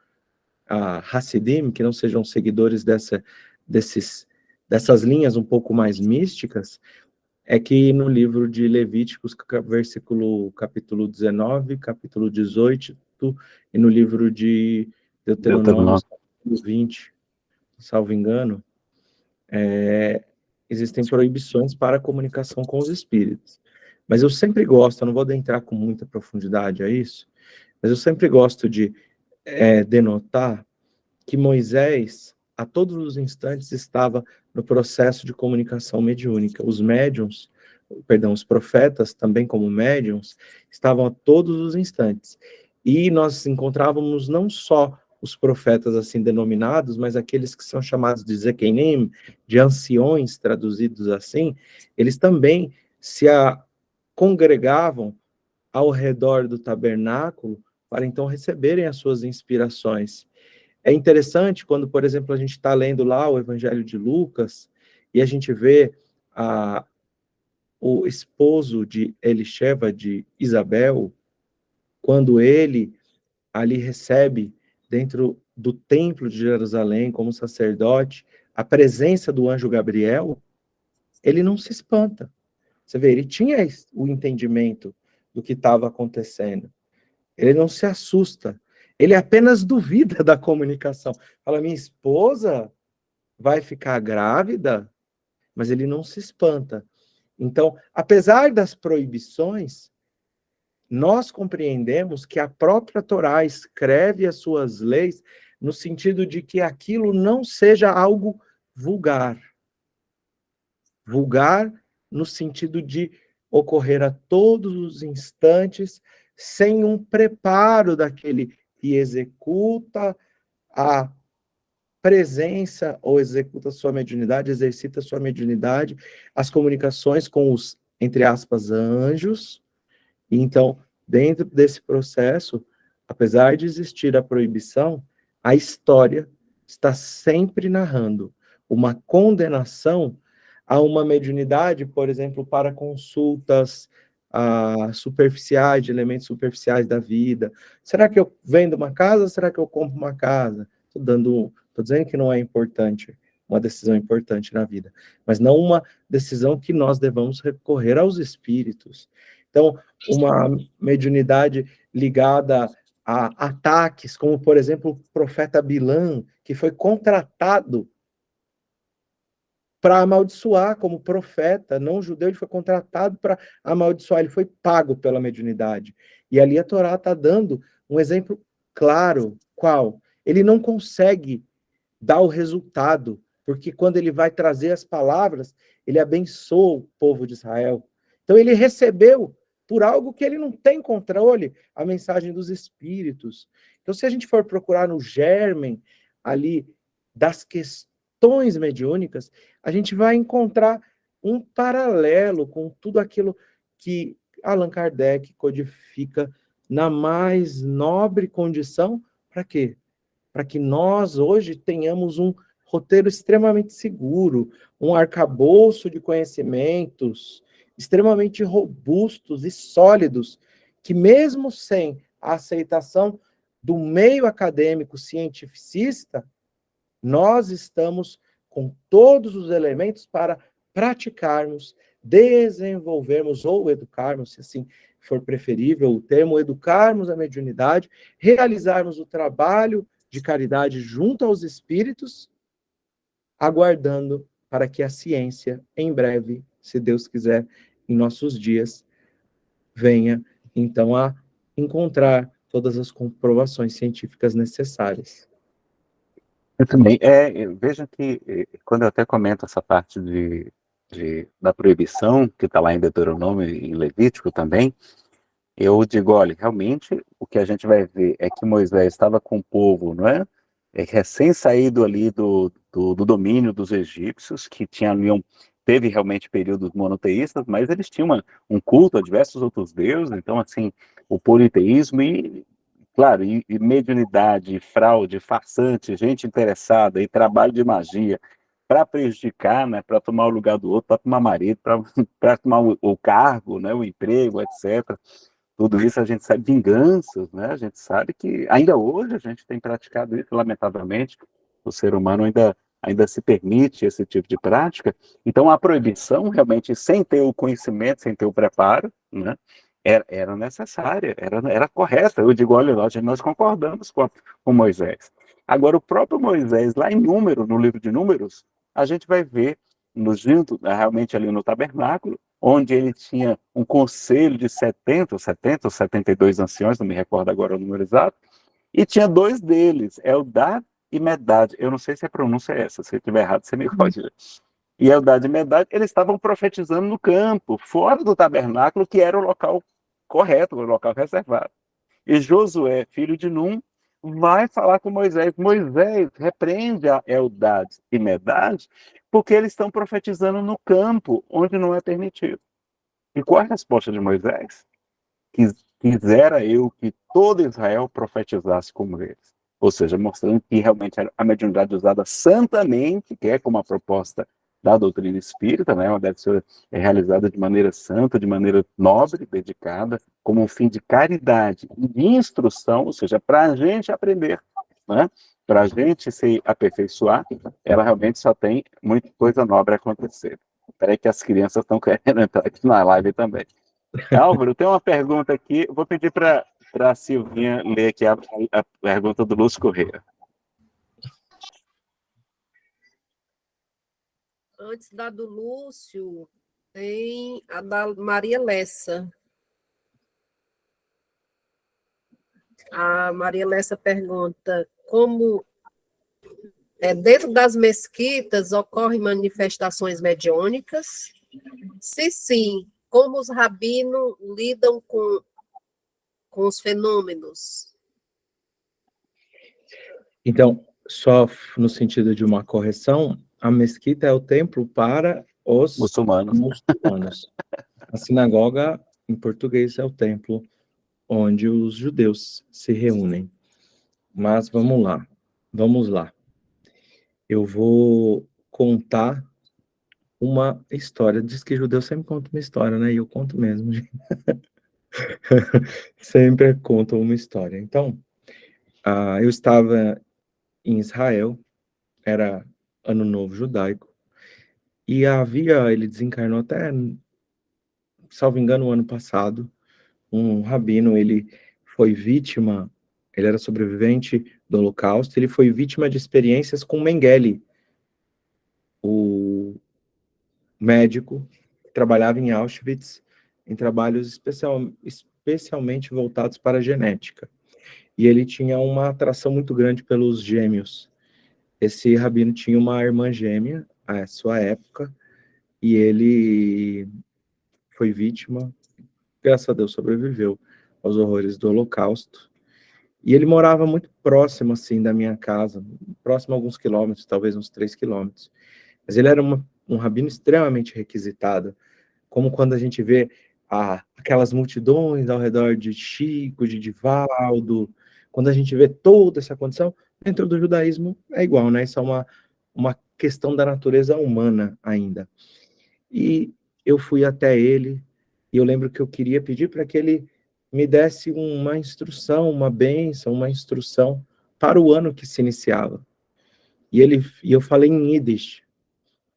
Hassidim, que não sejam seguidores dessas linhas um pouco mais místicas, é que no livro de Levíticos, capítulo 19, capítulo 18, e no livro de Deuteronômio, capítulo 20, salvo engano, existem proibições para a comunicação com os espíritos. Mas eu sempre gosto, eu não vou adentrar com muita profundidade a isso, mas eu sempre gosto de denotar que Moisés, a todos os instantes, estava no processo de comunicação mediúnica. Os profetas, também como médiuns, estavam a todos os instantes. E nós encontrávamos não só os profetas assim denominados, mas aqueles que são chamados de Zekenim, de anciões, traduzidos assim, eles também se congregavam ao redor do tabernáculo para então receberem as suas inspirações. É interessante quando, por exemplo, a gente está lendo lá o Evangelho de Lucas e a gente vê o esposo de Elisheva, de Isabel, quando ele ali recebe, dentro do templo de Jerusalém, como sacerdote, a presença do anjo Gabriel, ele não se espanta. Você vê, ele tinha o entendimento do que estava acontecendo. Ele não se assusta. Ele apenas duvida da comunicação. Fala, minha esposa vai ficar grávida? Mas ele não se espanta. Então, apesar das proibições, nós compreendemos que a própria Torá escreve as suas leis no sentido de que aquilo não seja algo vulgar. Vulgar no sentido de ocorrer a todos os instantes, sem um preparo daquele que executa a presença ou executa sua mediunidade, exercita sua mediunidade, as comunicações com os, entre aspas, anjos. Então, dentro desse processo, apesar de existir a proibição, a história está sempre narrando uma condenação a uma mediunidade, por exemplo, para consultas superficiais, de elementos superficiais da vida. Será que eu vendo uma casa ou será que eu compro uma casa? Estou dizendo que não é importante, uma decisão importante na vida, mas não uma decisão que nós devamos recorrer aos espíritos. Então, uma mediunidade ligada a ataques, como, por exemplo, o profeta Bilã, que foi contratado para amaldiçoar como profeta, não judeu, ele foi contratado para amaldiçoar, ele foi pago pela mediunidade. E ali a Torá está dando um exemplo claro, qual? Ele não consegue dar o resultado, porque quando ele vai trazer as palavras, ele abençoa o povo de Israel. Então ele recebeu, por algo que ele não tem controle, a mensagem dos espíritos. Então, se a gente for procurar no germen ali das questões mediúnicas, a gente vai encontrar um paralelo com tudo aquilo que Allan Kardec codifica na mais nobre condição. Para quê? Para que nós hoje tenhamos um roteiro extremamente seguro, um arcabouço de conhecimentos extremamente robustos e sólidos, que mesmo sem a aceitação do meio acadêmico cientificista, nós estamos com todos os elementos para praticarmos, desenvolvermos ou educarmos, se assim for preferível o termo, educarmos a mediunidade, realizarmos o trabalho de caridade junto aos espíritos, aguardando para que a ciência, em breve, se Deus quiser, em nossos dias, venha, então, a encontrar todas as comprovações científicas necessárias.
Eu também. Veja que, quando eu até comento essa parte da proibição, que está lá em Deuteronômio e em Levítico também, eu digo, olha, realmente o que a gente vai ver é que Moisés estava com o povo, não é? Recém-saído ali do domínio dos egípcios, que teve realmente períodos monoteístas, mas eles tinham um culto a diversos outros deuses, então, assim, o politeísmo e, claro, e mediunidade, fraude, farsante, gente interessada e trabalho de magia para prejudicar, né, para tomar o lugar do outro, para tomar marido, para tomar o cargo, né, o emprego, etc. Tudo isso a gente sabe, vinganças, né? A gente sabe que ainda hoje a gente tem praticado isso, lamentavelmente, o ser humano ainda se permite esse tipo de prática. Então, a proibição, realmente, sem ter o conhecimento, sem ter o preparo, né? Era necessária, era correta. Eu digo, olha, nós concordamos com Moisés. Agora, o próprio Moisés, lá no livro de Números, a gente vai ver, realmente ali no tabernáculo, onde ele tinha um conselho de 70 ou 72 anciões, não me recordo agora o número exato, e tinha dois deles, Eldad e Medad. Eu não sei se a pronúncia é essa, se eu estiver errado, você me corrige. E Eldad e Medad, eles estavam profetizando no campo, fora do tabernáculo, que era o local correto, o local reservado. E Josué, filho de Num, vai falar com Moisés. Moisés, repreende a Eldad e Medad, porque eles estão profetizando no campo, onde não é permitido. E qual é a resposta de Moisés? Quisera eu que todo Israel profetizasse como eles. Ou seja, mostrando que realmente a mediunidade usada santamente, que é como a proposta da doutrina espírita, né? Ela deve ser realizada de maneira santa, de maneira nobre, dedicada, como um fim de caridade e de instrução, ou seja, para a gente aprender, né? Para a gente se aperfeiçoar, ela realmente só tem muita coisa nobre a acontecer. Espera aí que as crianças estão querendo entrar aqui na live também. Álvaro, tem uma pergunta aqui, vou pedir para a Silvinha ler aqui a pergunta do Lúcio Correia.
Antes da do Lúcio, tem a da Maria Lessa. A Maria Lessa pergunta como dentro das mesquitas ocorrem manifestações mediúnicas? Se sim, como os rabinos lidam com os fenômenos?
Então, só no sentido de uma correção, a mesquita é o templo para os
Muçulmanos.
muçulmanos. A sinagoga, em português, é o templo onde os judeus se reúnem. Mas vamos lá. Eu vou contar uma história. Diz que judeu sempre conta uma história, né? E eu conto mesmo. Sempre conto uma história. Então, eu estava em Israel, era Ano Novo Judaico, e ele desencarnou até, salvo engano, o ano passado, um rabino, ele foi vítima, ele era sobrevivente do Holocausto, ele foi vítima de experiências com Mengele, o médico que trabalhava em Auschwitz, em trabalhos especialmente voltados para a genética. E ele tinha uma atração muito grande pelos gêmeos. Esse rabino tinha uma irmã gêmea, à sua época, e ele foi vítima, graças a Deus sobreviveu aos horrores do Holocausto. E ele morava muito próximo, assim, da minha casa, próximo a alguns quilômetros, talvez uns 3 quilômetros. Mas ele era um rabino extremamente requisitado, como quando a gente vê aquelas multidões ao redor de Chico, de Divaldo, quando a gente vê toda essa condição, dentro do judaísmo é igual, né? Isso é uma questão da natureza humana ainda. E eu fui até ele, e eu lembro que eu queria pedir para que ele me desse uma instrução, uma bênção, uma instrução para o ano que se iniciava. E eu falei em Yiddish.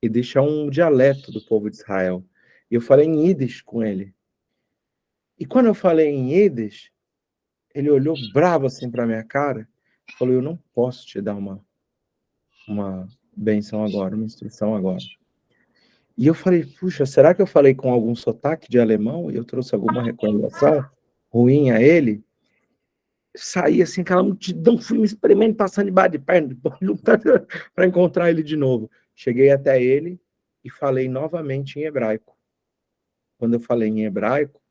Yiddish é um dialeto do povo de Israel. E eu falei em Yiddish com ele. E quando eu falei em Yiddish, ele olhou bravo assim para minha cara e falou: eu não posso te dar uma bênção agora, uma instrução agora. E eu falei: puxa, será que eu falei com algum sotaque de alemão e eu trouxe alguma recordação ruim a ele? Saí assim, aquela multidão, fui me espremendo, passando debaixo de perna, para encontrar ele de novo. Cheguei até ele e falei novamente em hebraico. Quando eu falei em hebraico,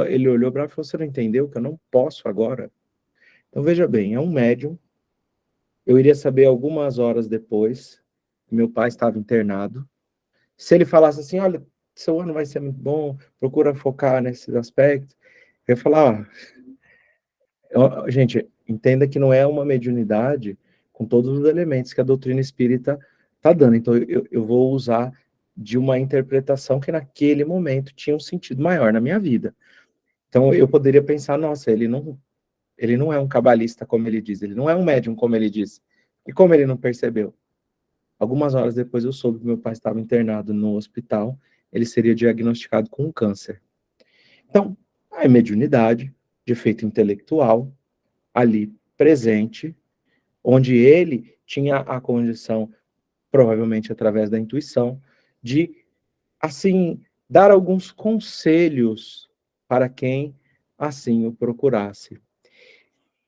ele olhou para mim e falou: você não entendeu que eu não posso agora? Então, veja bem, é um médium. Eu iria saber algumas horas depois que meu pai estava internado. Se ele falasse assim: olha, seu ano vai ser muito bom, procura focar nesses aspectos, eu ia falar: gente, entenda que não é uma mediunidade com todos os elementos que a doutrina espírita está dando. Então, eu vou usar de uma interpretação que naquele momento tinha um sentido maior na minha vida. Então, eu poderia pensar: nossa, ele não é um cabalista, como ele diz, ele não é um médium, como ele diz. E como ele não percebeu? Algumas horas depois eu soube que meu pai estava internado no hospital, ele seria diagnosticado com um câncer. Então, a mediunidade, de efeito intelectual, ali presente, onde ele tinha a condição, provavelmente através da intuição, de, assim, dar alguns conselhos para quem assim o procurasse.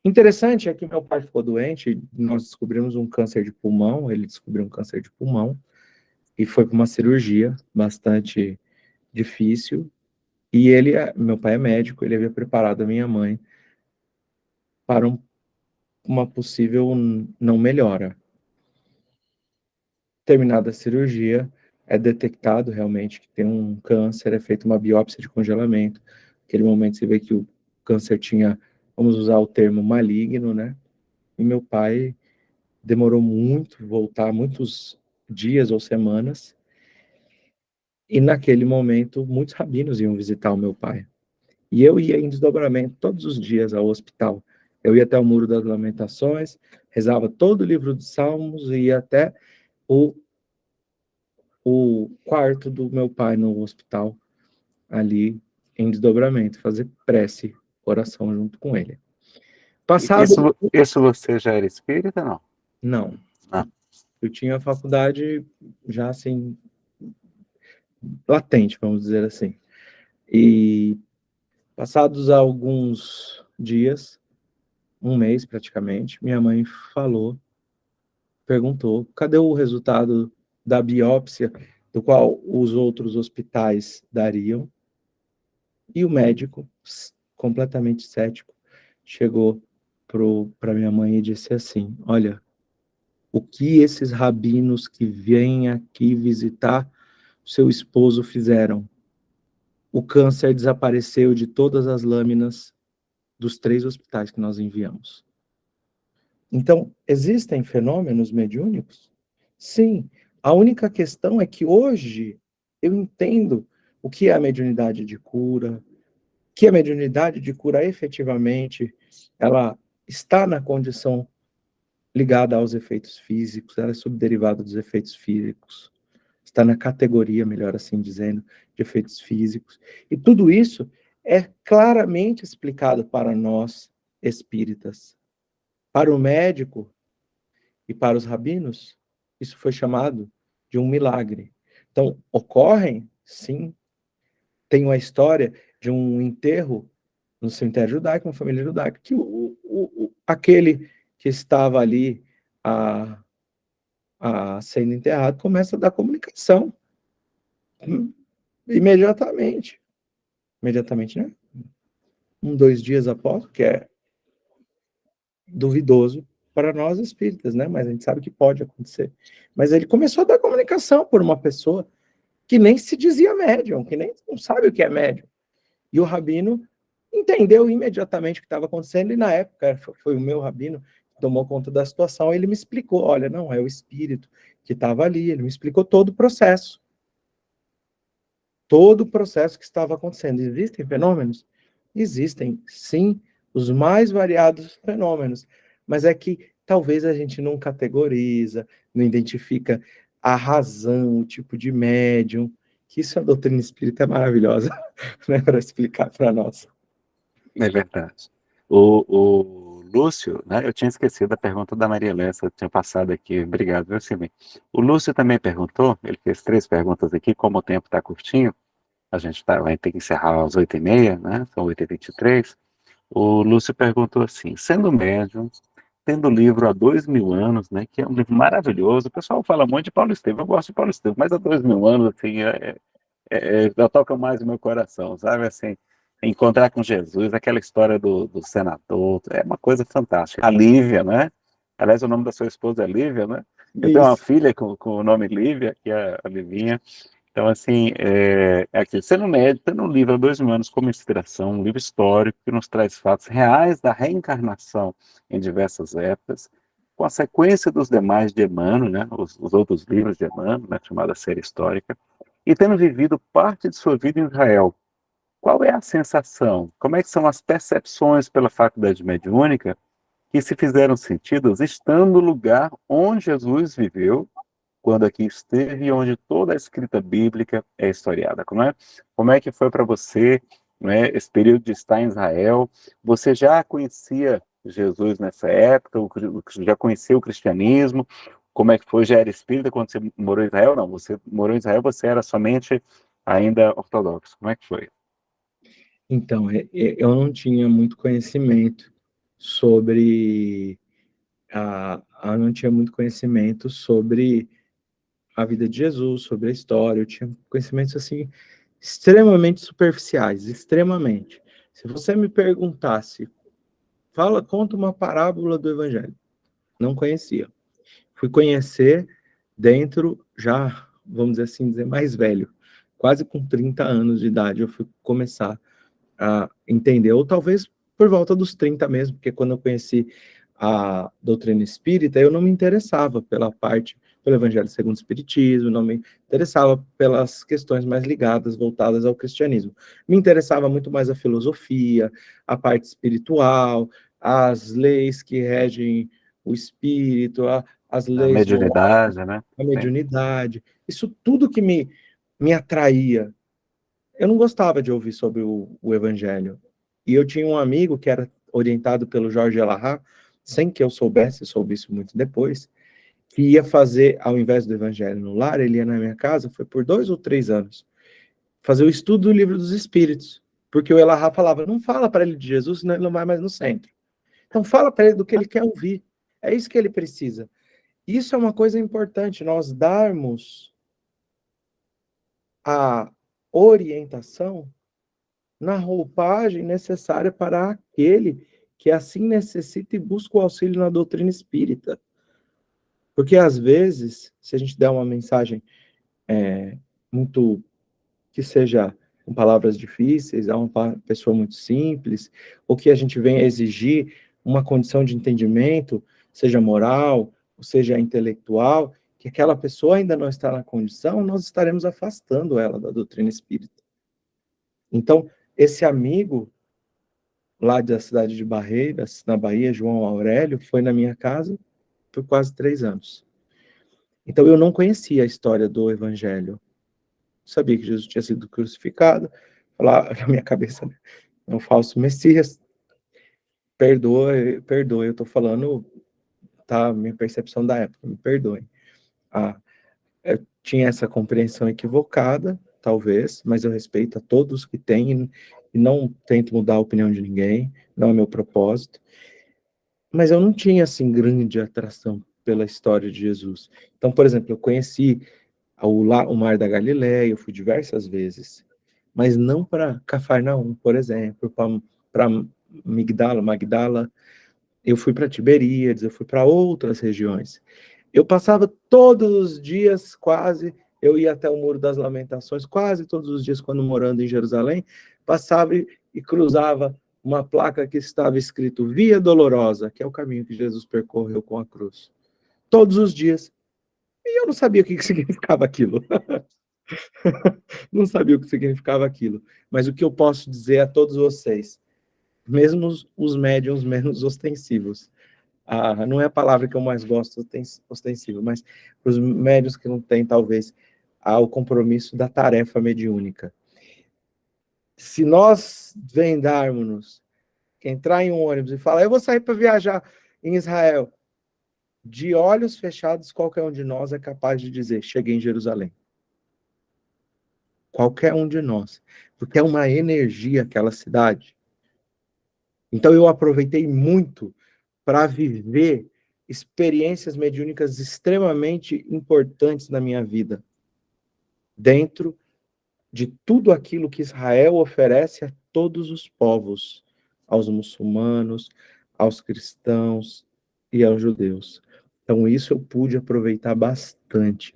Interessante é que meu pai ficou doente, nós descobrimos um câncer de pulmão, ele descobriu um câncer de pulmão, e foi para uma cirurgia bastante difícil, e meu pai é médico, ele havia preparado a minha mãe para uma possível não melhora. Terminada a cirurgia, é detectado realmente que tem um câncer, é feita uma biópsia de congelamento. Naquele momento se vê que o câncer tinha, vamos usar o termo maligno, né? E meu pai demorou muito, voltar muitos dias ou semanas, e naquele momento muitos rabinos iam visitar o meu pai. E eu ia em desdobramento todos os dias ao hospital. Eu ia até o Muro das Lamentações, rezava todo o livro dos Salmos e ia até o quarto do meu pai no hospital, ali em desdobramento, fazer prece, oração junto com ele. Passado...
Isso você já era espírita, não?
Não.
Ah.
Eu tinha a faculdade já assim, latente, vamos dizer assim. E passados alguns dias, um mês praticamente, minha mãe perguntou, cadê o resultado da biópsia do qual os outros hospitais dariam, e o médico, completamente cético, chegou para minha mãe e disse assim: olha, o que esses rabinos que vêm aqui visitar seu esposo fizeram? O câncer desapareceu de todas as lâminas dos 3 hospitais que nós enviamos. Então, existem fenômenos mediúnicos? Sim. A única questão é que hoje eu entendo o que é a mediunidade de cura, que a mediunidade de cura efetivamente ela está na condição ligada aos efeitos físicos, ela é subderivada dos efeitos físicos, está na categoria, melhor assim dizendo, de efeitos físicos. E tudo isso é claramente explicado para nós espíritas. Para o médico e para os rabinos, isso foi chamado de um milagre. Então, ocorrem, sim. Tem uma história de um enterro no cemitério judaico, uma família judaica, que aquele que estava ali sendo enterrado começa a dar comunicação. Imediatamente. Imediatamente, né? 2 dias após, que é duvidoso para nós espíritas, né? Mas a gente sabe que pode acontecer. Mas ele começou a dar comunicação por uma pessoa que nem se dizia médium, que nem não sabe o que é médium. E o rabino entendeu imediatamente o que estava acontecendo, e na época foi o meu rabino que tomou conta da situação, ele me explicou, olha, não, é o espírito que estava ali, ele me explicou todo o processo. Todo o processo que estava acontecendo. Existem fenômenos? Existem, sim, os mais variados fenômenos, mas é que talvez a gente não categoriza, não identifica a razão, o tipo de médium, que isso a doutrina espírita é maravilhosa, né, para explicar para nós.
É verdade. O Lúcio, né, eu tinha esquecido a pergunta da Maria Lessa, eu tinha passado aqui, obrigado, viu, Silvio? O Lúcio também perguntou, ele fez 3 perguntas aqui, como o tempo está curtinho, a gente vai ter que encerrar às 8h30, né, são 8h23, o Lúcio perguntou assim, sendo médium, tendo livro há 2000 anos, né, que é um livro maravilhoso, o pessoal fala muito de Paulo Estevam, eu gosto de Paulo Estevam, mas há 2000 anos, assim, já toca mais o meu coração, sabe, assim, encontrar com Jesus, aquela história do senador, é uma coisa fantástica. A Lívia, né? Aliás, o nome da sua esposa é Lívia, né? Eu tenho uma filha com o nome Lívia, que é a Livinha. Então, assim, aqui, sendo médico, tendo um livro há 2000 anos como inspiração, um livro histórico que nos traz fatos reais da reencarnação em diversas épocas, com a sequência dos demais de Emmanuel, né? Os outros livros de Emmanuel, né? Chamada Série Histórica, e tendo vivido parte de sua vida em Israel, qual é a sensação? Como é que são as percepções pela faculdade mediúnica que se fizeram sentidas estando no lugar onde Jesus viveu, quando aqui esteve e onde toda a escrita bíblica é historiada? Como é que foi para você, né, esse período de estar em Israel? Você já conhecia Jesus nessa época? Já conhecia o cristianismo? Como é que foi? Já era espírita quando você morou em Israel? Não, você morou em Israel, você era somente ainda ortodoxo. Como é que foi?
Então, eu não tinha muito conhecimento sobre eu não tinha muito conhecimento sobre a vida de Jesus, sobre a história. Eu tinha conhecimentos assim extremamente superficiais, extremamente. Se você me perguntasse, conta uma parábola do Evangelho, não conhecia. Fui conhecer dentro já, vamos dizer assim, mais velho, quase com 30 anos de idade, eu fui começar a entender, ou talvez por volta dos 30 mesmo, porque quando eu conheci a doutrina espírita, eu não me interessava pelo Evangelho segundo o Espiritismo, não me interessava pelas questões mais ligadas, voltadas ao cristianismo. Me interessava muito mais a filosofia, a parte espiritual, as leis que regem o espírito, as
A
leis morais,
mediunidade, né?
a mediunidade, isso tudo que me atraía. Eu não gostava de ouvir sobre o Evangelho. E eu tinha um amigo que era orientado pelo Jorge Elahá, sem que eu soube isso muito depois, que ia fazer, ao invés do Evangelho no lar, ele ia na minha casa, foi por 2 ou 3 anos, fazer o estudo do Livro dos Espíritos. Porque o Elahá falava, não fala para ele de Jesus, senão ele não vai mais no centro. Então fala para ele do que ele quer ouvir. É isso que ele precisa. Isso é uma coisa importante, nós darmos a orientação na roupagem necessária para aquele que assim necessita e busca o auxílio na doutrina espírita. Porque, às vezes, se a gente der uma mensagem muito que seja com palavras difíceis, a uma pessoa muito simples, ou que a gente venha exigir uma condição de entendimento, seja moral, ou seja intelectual, que aquela pessoa ainda não está na condição, nós estaremos afastando ela da doutrina espírita. Então, esse amigo lá da cidade de Barreiras, na Bahia, João Aurélio, foi na minha casa por quase 3 anos. Então, eu não conhecia a história do Evangelho. Sabia que Jesus tinha sido crucificado, falava na minha cabeça, é um falso Messias, perdoe, eu estou falando, tá, minha percepção da época, me perdoem. Eu tinha essa compreensão equivocada, talvez, mas eu respeito a todos que têm e não tento mudar a opinião de ninguém, não é meu propósito. Mas eu não tinha, assim, grande atração pela história de Jesus. Então, por exemplo, eu conheci o Mar da Galileia, eu fui diversas vezes, mas não para Cafarnaum, por exemplo, para Magdala, eu fui para Tiberíades, eu fui para outras regiões. Eu passava todos os dias, quase, eu ia até o Muro das Lamentações, quase todos os dias, quando morando em Jerusalém, passava e cruzava uma placa que estava escrito Via Dolorosa, que é o caminho que Jesus percorreu com a cruz. Todos os dias. E eu não sabia o que significava aquilo. Não sabia o que significava aquilo. Mas o que eu posso dizer a todos vocês, mesmo os médiuns menos ostensivos, não é a palavra que eu mais gosto, ostensivo, mas para os médiuns que não têm, talvez, o compromisso da tarefa mediúnica. Se nós vendarmos, entrar em um ônibus e falar, eu vou sair para viajar em Israel, de olhos fechados, qualquer um de nós é capaz de dizer, cheguei em Jerusalém. Qualquer um de nós. Porque é uma energia aquela cidade. Então eu aproveitei muito para viver experiências mediúnicas extremamente importantes na minha vida, dentro de tudo aquilo que Israel oferece a todos os povos, aos muçulmanos, aos cristãos e aos judeus. Então isso eu pude aproveitar bastante.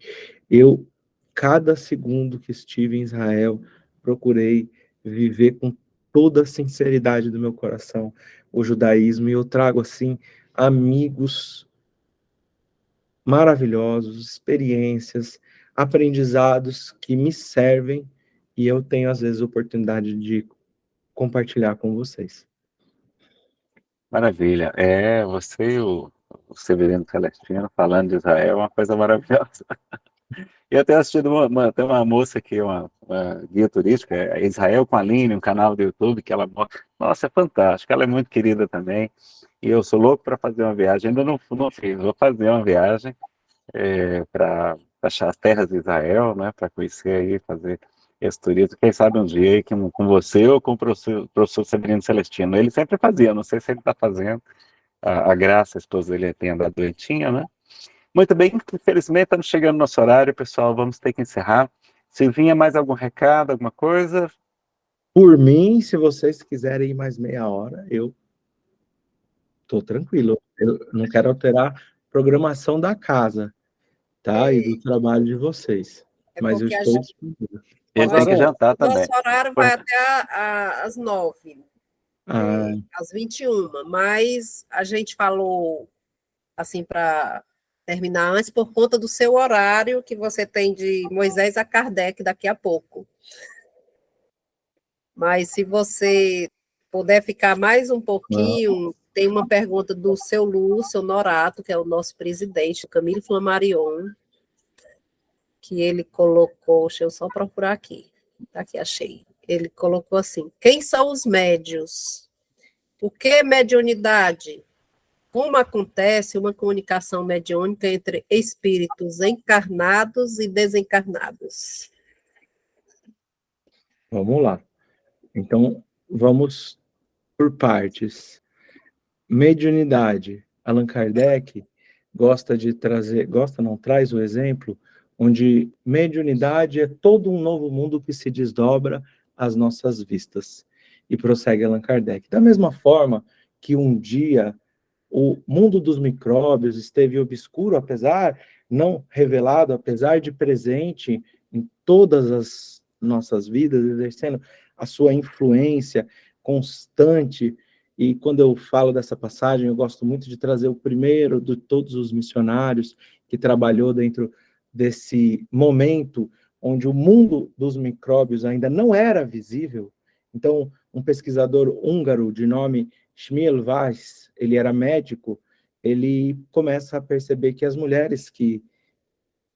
Cada segundo que estive em Israel, procurei viver com toda a sinceridade do meu coração o judaísmo, e eu trago, assim, amigos maravilhosos, experiências, aprendizados que me servem, e eu tenho, às vezes, a oportunidade de compartilhar com vocês.
Maravilha. Você e o Severino Celestino falando de Israel é uma coisa maravilhosa. Eu tenho assistido tem uma moça aqui, uma guia turística, Israel com a Aline, um canal do YouTube, que ela mostra. Nossa, é fantástico, ela é muito querida também. E eu sou louco para fazer uma viagem, ainda não fiz, vou fazer uma viagem para achar as terras de Israel, né, para conhecer aí, fazer esse turismo. Quem sabe um dia aí com você ou com o professor Severino Celestino. Ele sempre fazia, não sei se ele está fazendo. A Graça, a esposa dele, tem andado doentinha, né? Muito bem, infelizmente estamos chegando no nosso horário, pessoal, vamos ter que encerrar. Silvinha, mais algum recado, alguma coisa?
Por mim, se vocês quiserem ir mais meia hora, eu estou tranquilo. Eu não quero alterar a programação da casa, tá? E do trabalho de vocês. Mas eu estou disponível.
Ele tem que jantar também.
Nosso horário vai até às 9, às 21, mas a gente falou assim para terminar antes por conta do seu horário que você tem de Moisés a Kardec daqui a pouco. Mas se você puder ficar mais um pouquinho, tem uma pergunta do seu Lúcio Norato, que é o nosso presidente, Camilo Flammarion, que ele colocou, deixa eu só procurar aqui, aqui achei. Ele colocou assim: quem são os médios? O que é mediunidade? Como acontece uma comunicação mediúnica entre espíritos encarnados e desencarnados?
Vamos lá. Então, vamos por partes. Mediunidade. Allan Kardec gosta de trazer, traz o exemplo onde mediunidade é todo um novo mundo que se desdobra às nossas vistas. E prossegue Allan Kardec. Da mesma forma que um dia o mundo dos micróbios esteve obscuro, apesar, não revelado, apesar de presente em todas as nossas vidas, exercendo a sua influência constante. E quando eu falo dessa passagem, eu gosto muito de trazer o primeiro de todos os missionários que trabalhou dentro desse momento onde o mundo dos micróbios ainda não era visível. Então, um pesquisador húngaro de nome Schmiel-Weiss, ele era médico, ele começa a perceber que as mulheres que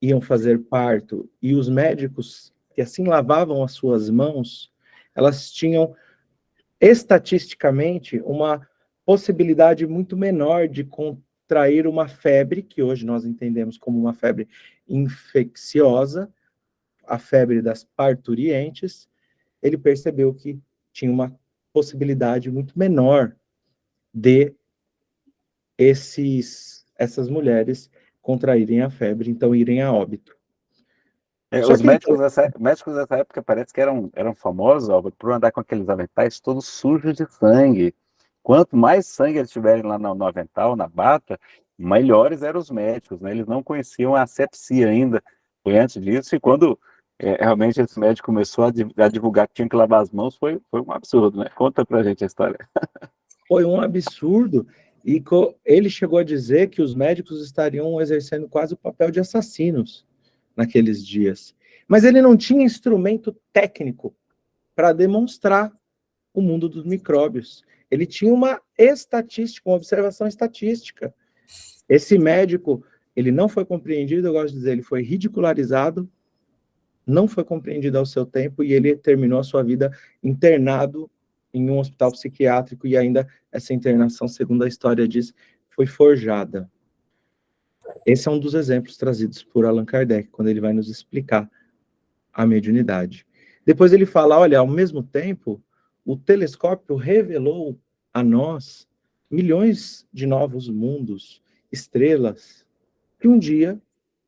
iam fazer parto e os médicos que assim lavavam as suas mãos, elas tinham estatisticamente uma possibilidade muito menor de contrair uma febre, que hoje nós entendemos como uma febre infecciosa, a febre das parturientes. Ele percebeu que tinha uma possibilidade muito menor de essas mulheres contraírem a febre, então irem a óbito.
Os médicos dessa época parece que eram famosos, Álvaro, por andar com aqueles aventais todos sujos de sangue. Quanto mais sangue eles tiverem lá no avental, na bata, melhores eram os médicos, né? Eles não conheciam a asepsia ainda, foi antes disso, e quando realmente esse médico começou a divulgar que tinha que lavar as mãos, foi um absurdo, né? Conta pra gente a história.
Foi um absurdo, e ele chegou a dizer que os médicos estariam exercendo quase o papel de assassinos naqueles dias. Mas ele não tinha instrumento técnico para demonstrar o mundo dos micróbios. Ele tinha uma estatística, uma observação estatística. Esse médico, ele não foi compreendido, eu gosto de dizer, ele foi ridicularizado, não foi compreendido ao seu tempo, e ele terminou a sua vida internado em um hospital psiquiátrico, e ainda essa internação, segundo a história diz, foi forjada. Esse é um dos exemplos trazidos por Allan Kardec, quando ele vai nos explicar a mediunidade. Depois ele fala, olha, ao mesmo tempo, o telescópio revelou a nós milhões de novos mundos, estrelas, que um dia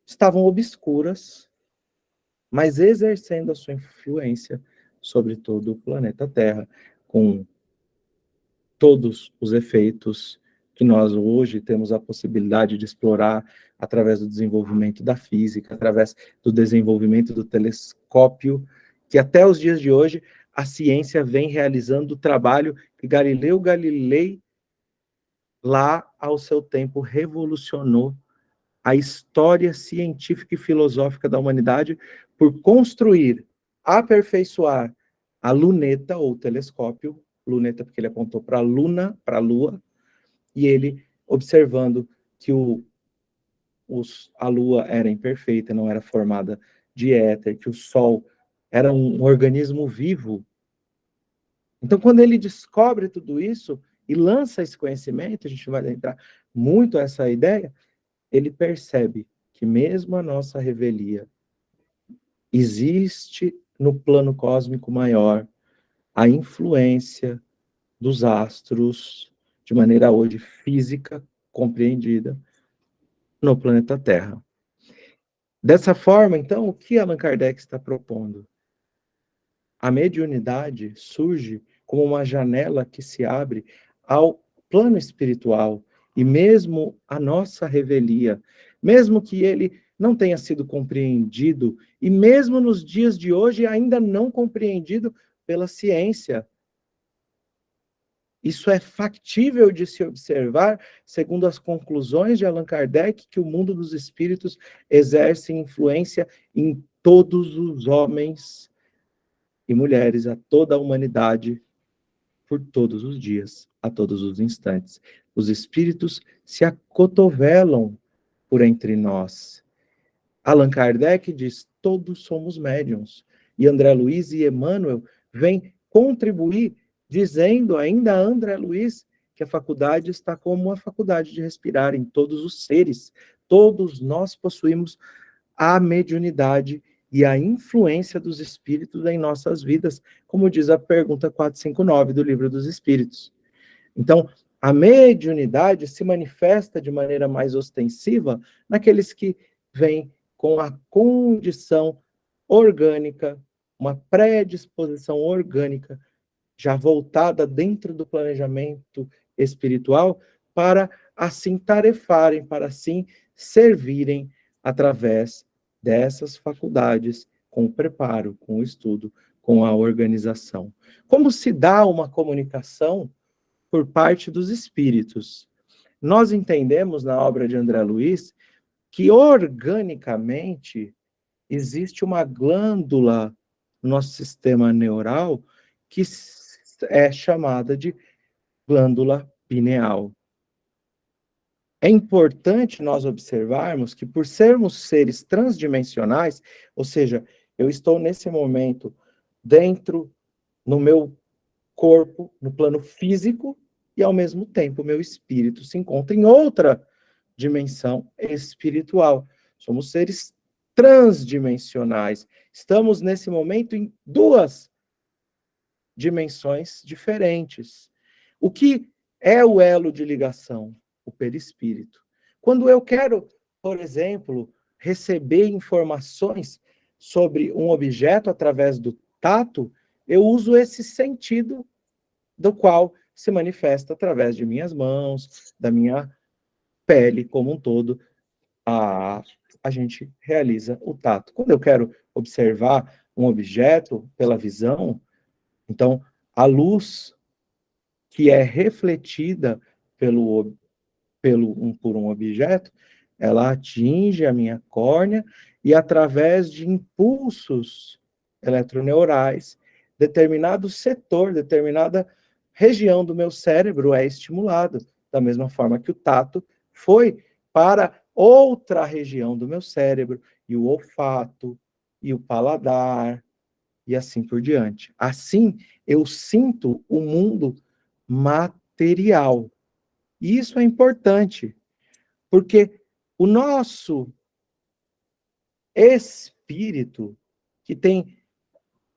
estavam obscuras, mas exercendo a sua influência sobre todo o planeta Terra, com todos os efeitos que nós hoje temos a possibilidade de explorar através do desenvolvimento da física, através do desenvolvimento do telescópio, que até os dias de hoje a ciência vem realizando o trabalho que Galileu Galilei, lá ao seu tempo, revolucionou a história científica e filosófica da humanidade por construir, aperfeiçoar a luneta ou telescópio, luneta porque ele apontou para a luna, para a lua, e ele observando que a lua era imperfeita, não era formada de éter, que o sol era um organismo vivo. Então, quando ele descobre tudo isso e lança esse conhecimento, a gente vai entrar muito essa ideia, ele percebe que mesmo a nossa revelia existe no plano cósmico maior a influência dos astros de maneira hoje física compreendida no planeta Terra. Dessa forma, então, o que Allan Kardec está propondo? A mediunidade surge como uma janela que se abre ao plano espiritual, e mesmo a nossa revelia, mesmo que ele não tenha sido compreendido, e mesmo nos dias de hoje ainda não compreendido pela ciência, isso é factível de se observar, segundo as conclusões de Allan Kardec, que o mundo dos espíritos exerce influência em todos os homens e mulheres, a toda a humanidade, por todos os dias, a todos os instantes. Os espíritos se acotovelam por entre nós. Allan Kardec diz, todos somos médiuns. E André Luiz e Emmanuel vêm contribuir, dizendo ainda a André Luiz que a faculdade está como a faculdade de respirar em todos os seres. Todos nós possuímos a mediunidade e a influência dos espíritos em nossas vidas, como diz a pergunta 459 do Livro dos Espíritos. Então, a mediunidade se manifesta de maneira mais ostensiva naqueles que vêm com a condição orgânica, uma predisposição orgânica, já voltada dentro do planejamento espiritual, para assim tarefarem, para assim servirem através dessas faculdades, com o preparo, com o estudo, com a organização. Como se dá uma comunicação por parte dos espíritos? Nós entendemos na obra de André Luiz que organicamente existe uma glândula no nosso sistema neural que é chamada de glândula pineal. É importante nós observarmos que, por sermos seres transdimensionais, ou seja, eu estou nesse momento dentro, no meu corpo, no plano físico, e ao mesmo tempo o meu espírito se encontra em outra dimensão espiritual. Somos seres transdimensionais. Estamos nesse momento em duas dimensões diferentes. O que é o elo de ligação? O perispírito. Quando eu quero, por exemplo, receber informações sobre um objeto através do tato, eu uso esse sentido do qual se manifesta através de minhas mãos, da minha pele como um todo. A gente realiza o tato. Quando eu quero observar um objeto pela visão, então a luz que é refletida por um objeto, ela atinge a minha córnea e, através de impulsos eletroneurais, determinado setor, determinada região do meu cérebro é estimulado, da mesma forma que o tato foi para outra região do meu cérebro, e o olfato, e o paladar, e assim por diante. Assim, eu sinto o mundo material. E isso é importante, porque o nosso espírito, que tem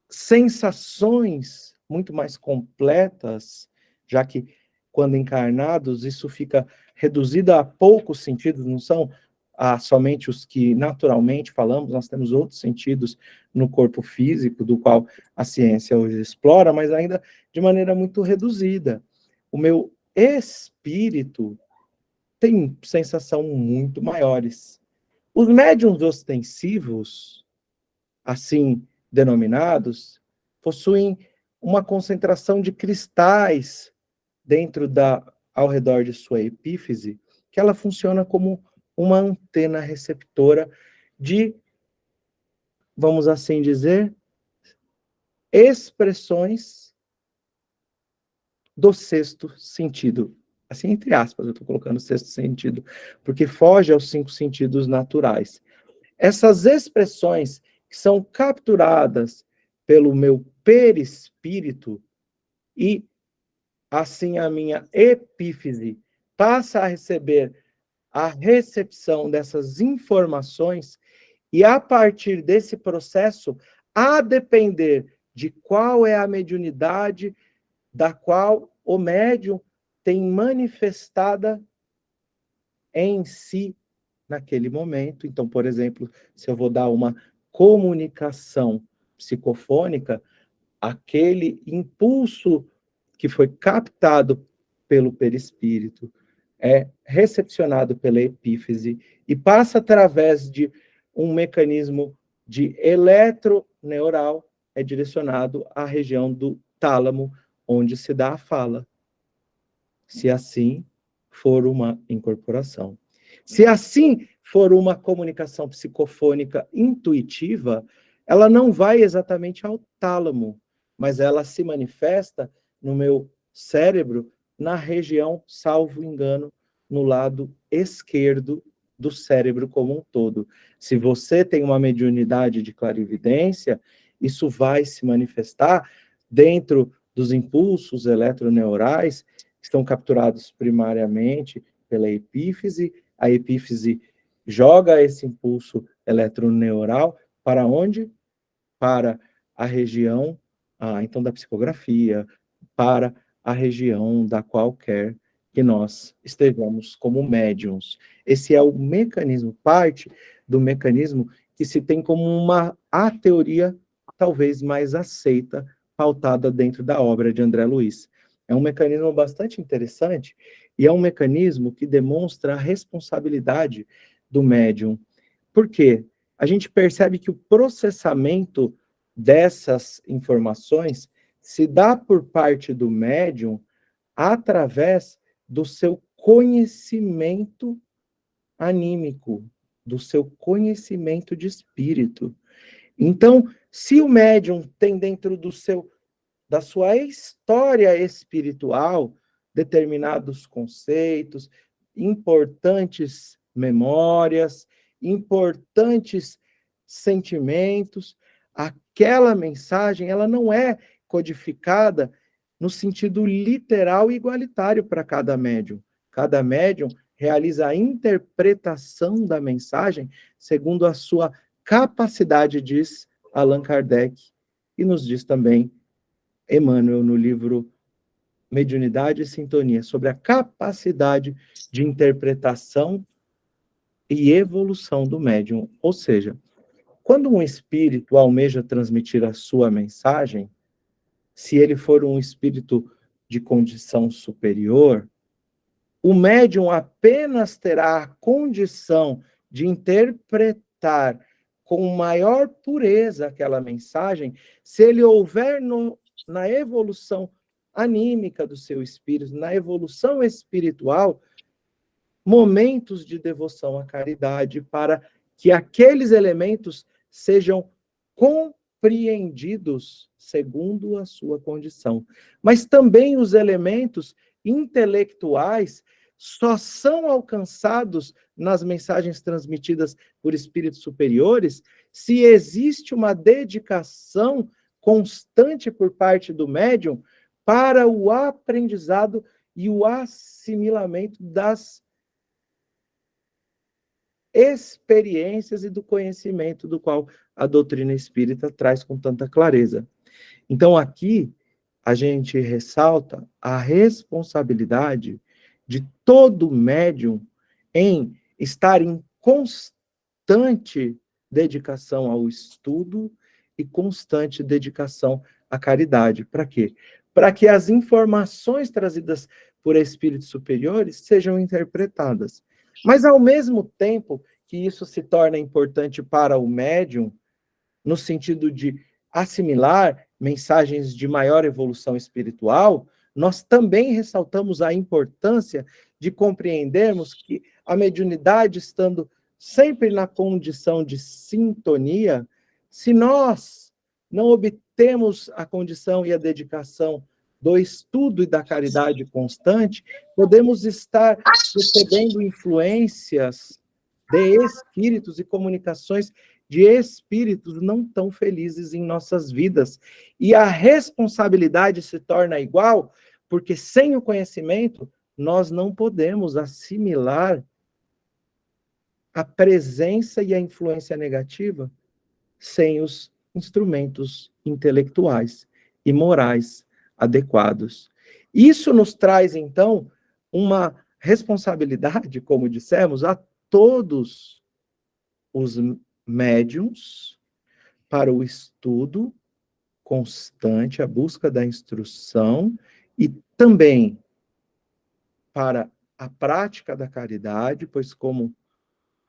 sensações muito mais completas, já que quando encarnados isso fica reduzido a poucos sentidos, não são somente os que naturalmente falamos, nós temos outros sentidos no corpo físico, do qual a ciência hoje explora, mas ainda de maneira muito reduzida. O meu espírito tem sensação muito maiores. Os médiuns ostensivos, assim denominados, possuem uma concentração de cristais ao redor de sua epífise, que ela funciona como uma antena receptora de, vamos assim dizer, expressões do sexto sentido. Assim, entre aspas, eu estou colocando sexto sentido, porque foge aos 5 sentidos naturais. Essas expressões que são capturadas pelo meu perispírito e, assim, a minha epífise passa a receber a recepção dessas informações e, a partir desse processo, a depender de qual é a mediunidade da qual o médium tem manifestada em si naquele momento. Então, por exemplo, se eu vou dar uma comunicação psicofônica, aquele impulso que foi captado pelo perispírito é recepcionado pela epífise e passa através de um mecanismo de eletroneural, é direcionado à região do tálamo, onde se dá a fala, se assim for uma incorporação. Se assim for uma comunicação psicofônica intuitiva, ela não vai exatamente ao tálamo, mas ela se manifesta no meu cérebro, na região, salvo engano, no lado esquerdo do cérebro como um todo. Se você tem uma mediunidade de clarividência, isso vai se manifestar dentro dos impulsos eletroneurais que estão capturados primariamente pela epífise. A epífise joga esse impulso eletroneural para onde? Para a região, então, da psicografia, para a região da qual quer que nós estejamos como médiums. Esse é o mecanismo, parte do mecanismo que se tem como a teoria talvez mais aceita, pautada dentro da obra de André Luiz. É um mecanismo bastante interessante e é um mecanismo que demonstra a responsabilidade do médium. Por quê? A gente percebe que o processamento dessas informações se dá por parte do médium através do seu conhecimento anímico, do seu conhecimento de espírito. Então, se o médium tem dentro da sua história espiritual determinados conceitos, importantes memórias, importantes sentimentos, aquela mensagem, ela não é codificada no sentido literal e igualitário para cada médium. Cada médium realiza a interpretação da mensagem segundo a sua capacidade, diz Allan Kardec, e nos diz também Emmanuel no livro Mediunidade e Sintonia, sobre a capacidade de interpretação e evolução do médium. Ou seja, quando um espírito almeja transmitir a sua mensagem, se ele for um espírito de condição superior, o médium apenas terá a condição de interpretar com maior pureza aquela mensagem se ele houver na evolução anímica do seu espírito, na evolução espiritual, momentos de devoção à caridade para que aqueles elementos sejam compreendidos segundo a sua condição. Mas também os elementos intelectuais só são alcançados nas mensagens transmitidas por espíritos superiores se existe uma dedicação constante por parte do médium para o aprendizado e o assimilamento das experiências e do conhecimento do qual a doutrina espírita traz com tanta clareza. Então, aqui, a gente ressalta a responsabilidade de todo médium em estar em constante dedicação ao estudo e constante dedicação à caridade. Para quê? Para que as informações trazidas por espíritos superiores sejam interpretadas. Mas, ao mesmo tempo que isso se torna importante para o médium, no sentido de assimilar mensagens de maior evolução espiritual, nós também ressaltamos a importância de compreendermos que a mediunidade, estando sempre na condição de sintonia, se nós não obtemos a condição e a dedicação do estudo e da caridade constante, podemos estar recebendo influências de espíritos e comunicações de espíritos não tão felizes em nossas vidas. E a responsabilidade se torna igual, porque sem o conhecimento, nós não podemos assimilar a presença e a influência negativa sem os instrumentos intelectuais e morais adequados. Isso nos traz, então, uma responsabilidade, como dissemos, a todos os médiuns para o estudo constante, a busca da instrução e também para a prática da caridade, pois como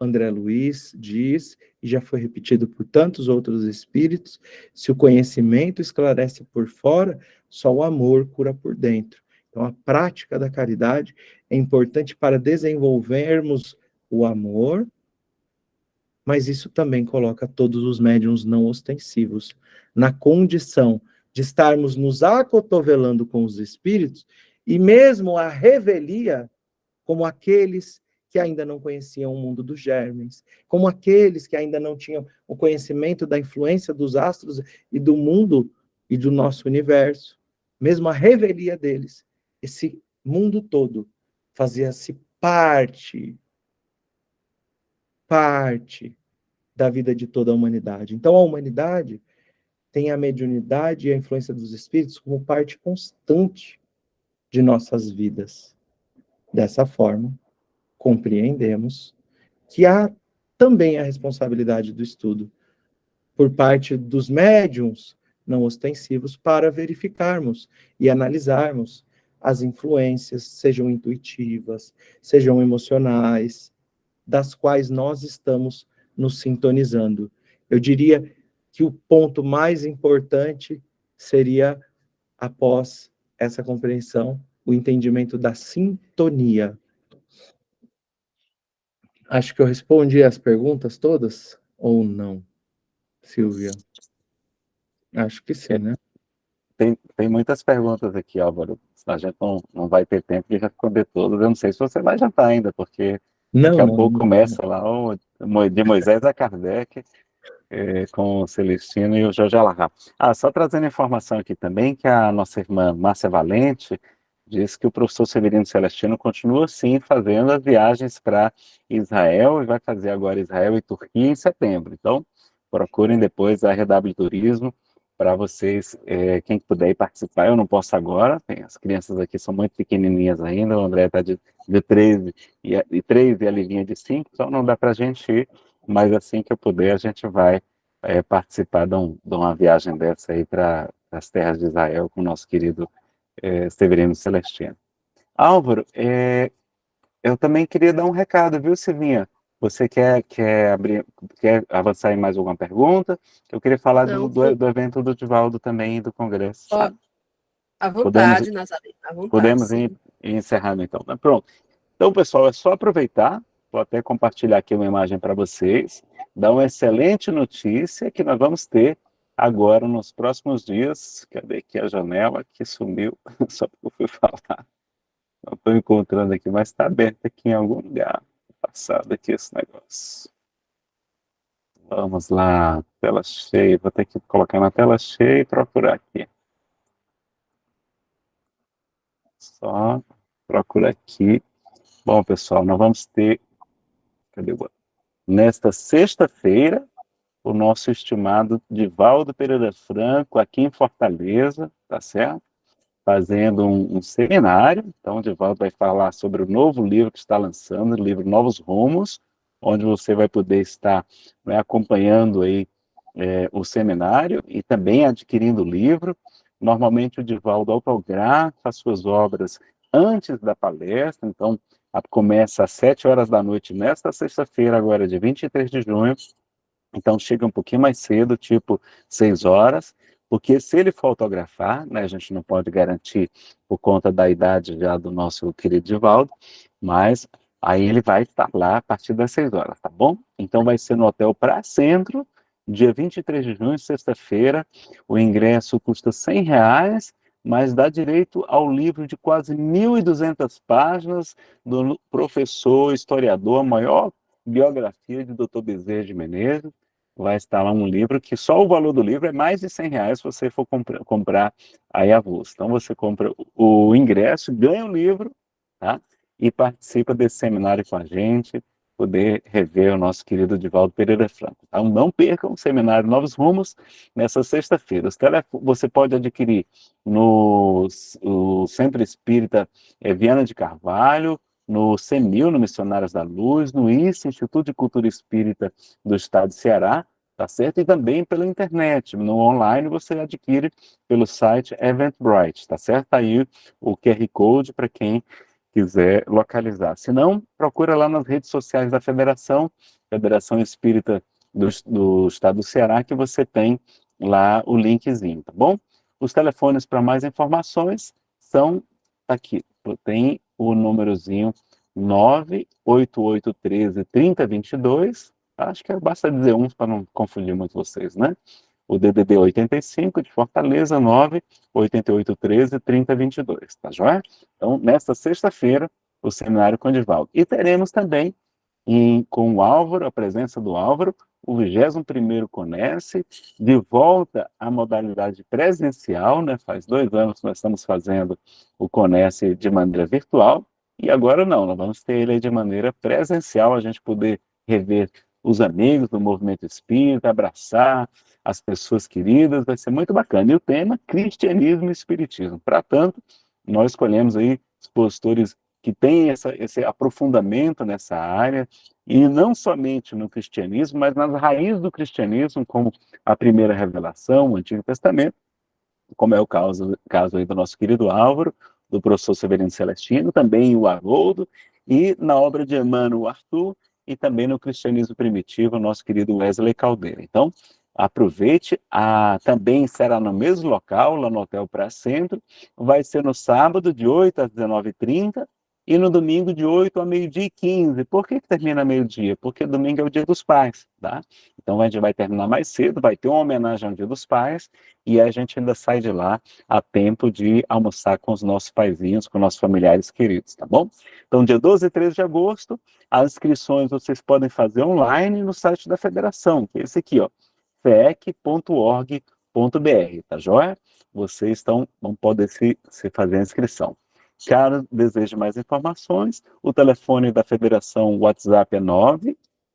André Luiz diz, e já foi repetido por tantos outros espíritos, se o conhecimento esclarece por fora, só o amor cura por dentro. Então, a prática da caridade é importante para desenvolvermos o amor, mas isso também coloca todos os médiuns não ostensivos na condição de estarmos nos acotovelando com os espíritos e mesmo a revelia como aqueles que ainda não conheciam o mundo dos germes, como aqueles que ainda não tinham o conhecimento da influência dos astros e do mundo e do nosso universo. Mesmo a revelia deles, esse mundo todo fazia-se parte da vida de toda a humanidade. Então, a humanidade tem a mediunidade e a influência dos espíritos como parte constante de nossas vidas. Dessa forma, compreendemos que há também a responsabilidade do estudo por parte dos médiums não ostensivos para verificarmos e analisarmos as influências, sejam intuitivas, sejam emocionais, das quais nós estamos nos sintonizando. Eu diria que o ponto mais importante seria, após essa compreensão, o entendimento da sintonia. Acho que eu respondi as perguntas todas, ou não, Silvia? Acho que sim, né?
Tem muitas perguntas aqui, Álvaro. A gente não vai ter tempo de responder todas. Eu não sei se você vai jantar ainda, porque daqui a pouco começa lá de Moisés a Kardec, com o Celestino e o Jorge Alahá. Só trazendo informação aqui também, que a nossa irmã Márcia Valente diz que o professor Severino Celestino continua, sim, fazendo as viagens para Israel, e vai fazer agora Israel e Turquia em setembro. Então, procurem depois a RW Turismo, para vocês, quem puder ir participar. Eu não posso agora, as crianças aqui são muito pequenininhas ainda, o André está de 13 e a Livinha de 5, então não dá para a gente ir, mas assim que eu puder, a gente vai participar de uma viagem dessa aí para as terras de Israel com o nosso querido Severino Celestino. Álvaro, eu também queria dar um recado, viu, Silvinha? Você quer avançar em mais alguma pergunta? Eu queria falar do evento do Divaldo também, do Congresso.
À vontade, Nazaré, à vontade.
Podemos ir encerrando, então. Pronto. Então, pessoal, é só aproveitar, vou até compartilhar aqui uma imagem para vocês, dar uma excelente notícia que nós vamos ter agora nos próximos dias. Cadê aqui a janela que sumiu? Só porque eu fui falar. Não estou encontrando aqui, mas está aberto aqui em algum lugar. Passado aqui esse negócio. Vamos lá, tela cheia. Vou ter que colocar na tela cheia e procurar aqui. Só procura aqui. Bom, pessoal, nós vamos ter, nesta sexta-feira, o nosso estimado Divaldo Pereira Franco, aqui em Fortaleza, tá certo? Fazendo um seminário. Então, o Divaldo vai falar sobre o novo livro que está lançando, o livro Novos Rumos, onde você vai poder estar, né, acompanhando aí o seminário e também adquirindo o livro. Normalmente o Divaldo autografa as suas obras antes da palestra, então começa às 7 horas da noite nesta sexta-feira, agora de 23 de junho, então chega um pouquinho mais cedo, tipo 6 horas, porque se ele for autografar, né, a gente não pode garantir por conta da idade já do nosso querido Divaldo, mas aí ele vai estar lá a partir das 6 horas, tá bom? Então vai ser no Hotel Praia Centro, dia 23 de junho, sexta-feira. O ingresso custa R$100, mas dá direito ao livro de quase 1.200 páginas do professor, historiador, a maior biografia de Dr. Bezerra de Menezes. Vai estar lá um livro que só o valor do livro é mais de R$100 se você for comprar aí avulso. Então você compra o ingresso, ganha o livro, tá? E participa desse seminário com a gente, poder rever o nosso querido Divaldo Pereira Franco. Então não percam o seminário Novos Rumos nessa sexta-feira. Você pode adquirir no Centro Espírita Viana de Carvalho, no CEMIL, no Missionários da Luz, no ICE, Instituto de Cultura Espírita do Estado de Ceará, tá certo? E também pela internet, no online você adquire pelo site Eventbrite, tá certo? Tá aí o QR Code para quem quiser localizar. Se não, procura lá nas redes sociais da Federação Espírita do Estado do Ceará, que você tem lá o linkzinho, tá bom? Os telefones para mais informações são aqui, tem o númerozinho 98813-3022, acho que basta dizer um para não confundir muito vocês, né? O DDD 85 de Fortaleza, 98813-3022, tá joia? Então, nesta sexta-feira, o seminário com o Divaldo. E teremos também, com o Álvaro, a presença do Álvaro, o 21º Conhece, de volta à modalidade presencial, né? Faz 2 anos que nós estamos fazendo o Conhece de maneira virtual, e agora não, nós vamos ter ele de maneira presencial, a gente poder rever os amigos do movimento espírita, abraçar as pessoas queridas, vai ser muito bacana. E o tema, cristianismo e espiritismo. Para tanto, nós escolhemos aí expositores que tem esse aprofundamento nessa área, e não somente no cristianismo, mas nas raízes do cristianismo, como a primeira revelação, o Antigo Testamento, como é o caso aí do nosso querido Álvaro, do professor Severino Celestino, também o Haroldo, e na obra de Emmanuel Arthur, e também no cristianismo primitivo, o nosso querido Wesley Caldeira. Então, aproveite, também será no mesmo local, lá no Hotel Praia Centro, vai ser no sábado, de 8 às 19h30, e no domingo, de 8 a meio-dia e 15. Por que termina meio-dia? Porque domingo é o Dia dos Pais, tá? Então, a gente vai terminar mais cedo, vai ter uma homenagem ao Dia dos Pais, e a gente ainda sai de lá a tempo de almoçar com os nossos paizinhos, com nossos familiares queridos, tá bom? Então, dia 12 e 13 de agosto, as inscrições vocês podem fazer online no site da federação, que é esse aqui, ó, fec.org.br, tá joia? Vocês vão poder se fazer a inscrição. Caso deseje mais informações, o telefone da federação, o WhatsApp é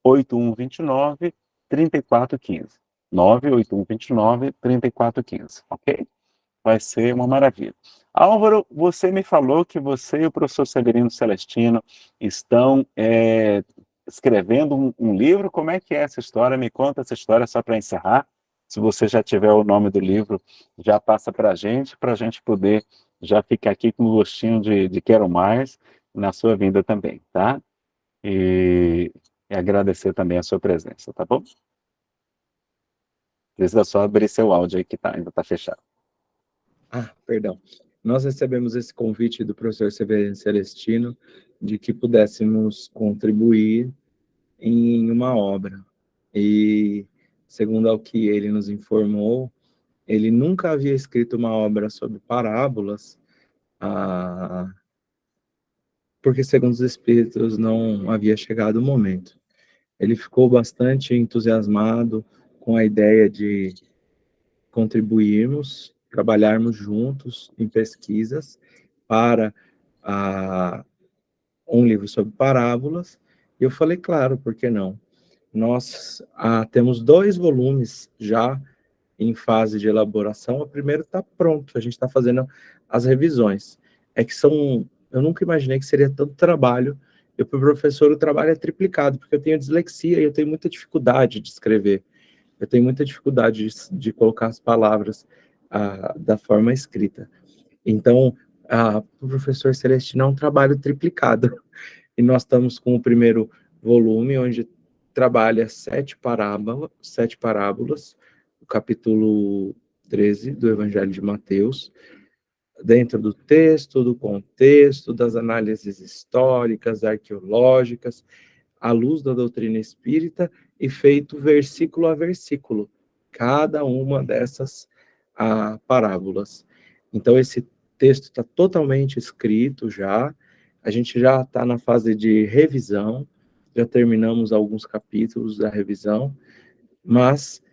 98129-3415. 98129-3415, ok? Vai ser uma maravilha. Álvaro, você me falou que você e o professor Severino Celestino estão escrevendo um livro. Como é que é essa história? Me conta essa história só para encerrar. Se você já tiver o nome do livro, já passa para a gente poder já ficar aqui com o gostinho de quero mais na sua vinda também, tá? E agradecer também a sua presença, tá bom? Precisa só abrir seu áudio aí que ainda está fechado.
Perdão. Nós recebemos esse convite do professor Severino Celestino de que pudéssemos contribuir em uma obra. E, segundo ao que ele nos informou, ele nunca havia escrito uma obra sobre parábolas, porque, segundo os espíritos, não havia chegado o momento. Ele ficou bastante entusiasmado com a ideia de contribuirmos, trabalharmos juntos em pesquisas para um livro sobre parábolas. E eu falei, claro, por que não? Nós temos 2 volumes já em fase de elaboração. O primeiro está pronto, a gente está fazendo as revisões. Eu nunca imaginei que seria tanto trabalho. Eu, para o professor, o trabalho é triplicado, porque eu tenho dislexia e eu tenho muita dificuldade de escrever. Eu tenho muita dificuldade de colocar as palavras da forma escrita. Então, o professor Celestino é um trabalho triplicado. E nós estamos com o primeiro volume, onde trabalha 7 parábolas, o capítulo 13 do Evangelho de Mateus, dentro do texto, do contexto, das análises históricas, arqueológicas, à luz da doutrina espírita, e feito versículo a versículo, cada uma dessas parábolas. Então, esse texto está totalmente escrito já, a gente já está na fase de revisão, já terminamos alguns capítulos da revisão, mas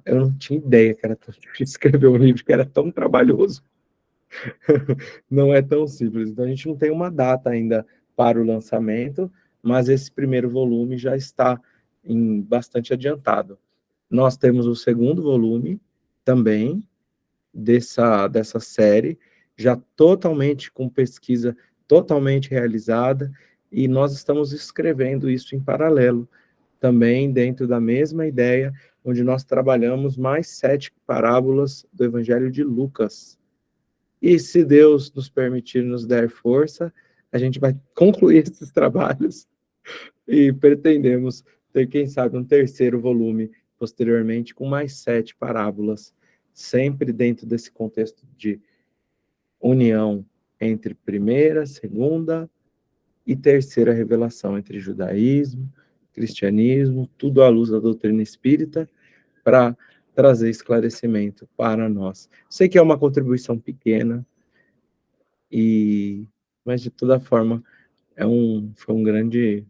eu não tinha ideia que era tão difícil escrever um livro, que era tão trabalhoso. Não é tão simples. Então, a gente não tem uma data ainda para o lançamento, mas esse primeiro volume já está bastante adiantado. Nós temos o segundo volume também dessa série, já totalmente com pesquisa totalmente realizada, e nós estamos escrevendo isso em paralelo, também dentro da mesma ideia, onde nós trabalhamos mais 7 parábolas do Evangelho de Lucas. E se Deus nos permitir, nos der força, a gente vai concluir esses trabalhos e pretendemos ter, quem sabe, um terceiro volume posteriormente, com mais 7 parábolas, sempre dentro desse contexto de união entre primeira, segunda e terceira revelação, entre judaísmo, cristianismo, tudo à luz da doutrina espírita, para trazer esclarecimento para nós. Sei que é uma contribuição pequena, mas de toda forma foi um grande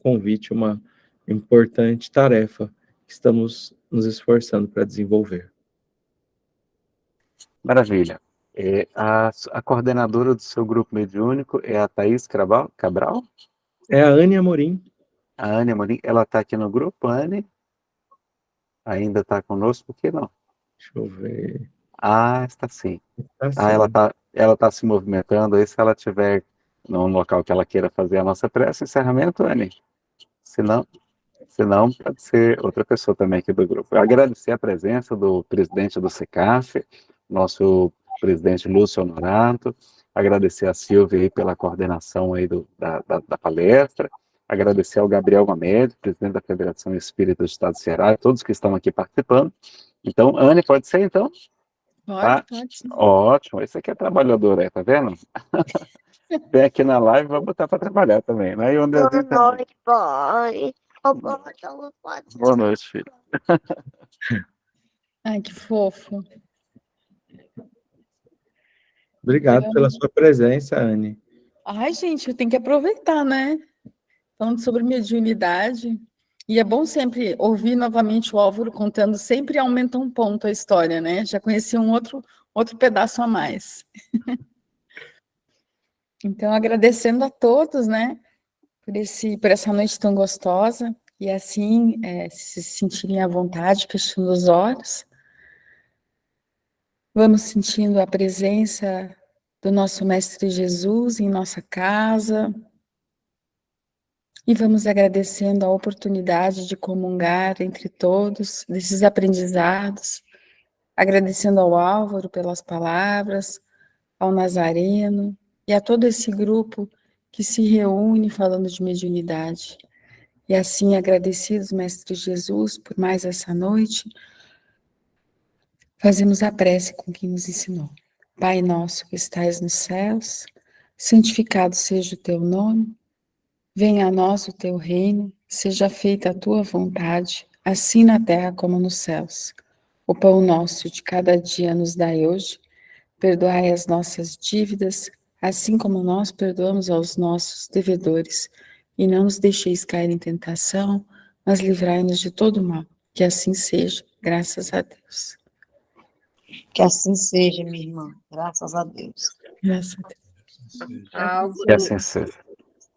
convite, uma importante tarefa que estamos nos esforçando para desenvolver.
Maravilha. A coordenadora do seu grupo mediúnico é a Thaís Cabral?
É a Anne Amorim.
A Anne Amorim, ela está aqui no grupo, a Anne? Ainda está conosco, por que não?
Deixa eu ver.
Está sim.
Está sim.
Ela tá se movimentando, aí se ela tiver num local que ela queira fazer a nossa prece, encerramento, Anne. Se não, pode ser outra pessoa também aqui do grupo. Eu agradecer a presença do presidente do SECAF, nosso presidente Lúcio Honorato, agradecer a Silvia aí pela coordenação aí da palestra, agradecer ao Gabriel Gomes, presidente da Federação Espírita do Estado do Ceará, e todos que estão aqui participando. Então, Anne, pode ser, então? Tá?
Pode sim.
Ótimo, esse aqui é trabalhador aí, tá vendo? Vem aqui na live, vai botar para trabalhar também, né? E o Andrezinho também.
pai.
Boa noite, filho.
Ai, que fofo.
Obrigado pela sua presença, Anne.
Ai, gente, eu tenho que aproveitar, né? Falando sobre mediunidade. E é bom sempre ouvir novamente o Álvaro contando, sempre aumenta um ponto a história, né? Já conheci um outro pedaço a mais. Então, agradecendo a todos, né? Por essa noite tão gostosa. E assim, se sentirem à vontade, fechando os olhos. Vamos sentindo a presença do nosso Mestre Jesus em nossa casa. E vamos agradecendo a oportunidade de comungar entre todos desses aprendizados, agradecendo ao Álvaro pelas palavras, ao Nazareno e a todo esse grupo que se reúne falando de mediunidade. E assim, agradecidos, Mestre Jesus, por mais essa noite, fazemos a prece com quem nos ensinou. Pai nosso que estais nos céus, santificado seja o teu nome. Venha a nós o teu reino, seja feita a tua vontade, assim na terra como nos céus. O pão nosso de cada dia nos dai hoje, perdoai as nossas dívidas, assim como nós perdoamos aos nossos devedores, e não nos deixeis cair em tentação, mas livrai-nos de todo mal. Que assim seja, graças a Deus. Que assim seja, minha irmã, graças a Deus. Graças a Deus.
Que
Álvaro,
assim seja.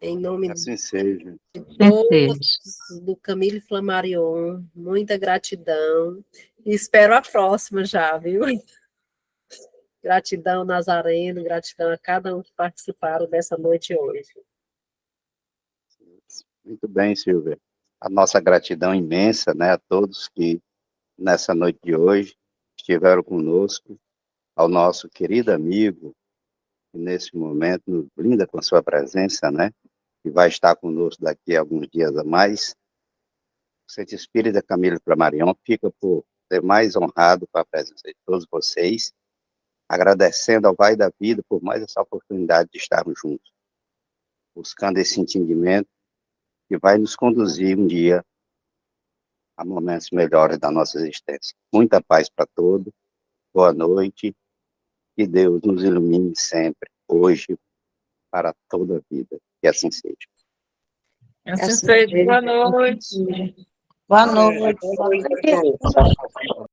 em nome
Assim seja.
de todos do Camille Flammarion, muita gratidão. E espero a próxima já, viu? Gratidão, Nazareno, gratidão a cada um que participaram dessa noite hoje.
Muito bem, Silvia. A nossa gratidão imensa, né, a todos que nessa noite de hoje estiveram conosco, ao nosso querido amigo, que nesse momento nos brinda com sua presença, né, que vai estar conosco daqui a alguns dias a mais. O Centro Espírita Camille Flammarion fica por ser mais honrado com a presença de todos vocês, agradecendo ao Pai da Vida por mais essa oportunidade de estarmos juntos, buscando esse entendimento que vai nos conduzir um dia a momentos melhores da nossa existência. Muita paz para todos, boa noite, que Deus nos ilumine sempre, hoje, para toda a vida. Que assim seja.
Assim seja. Boa noite.
Boa noite.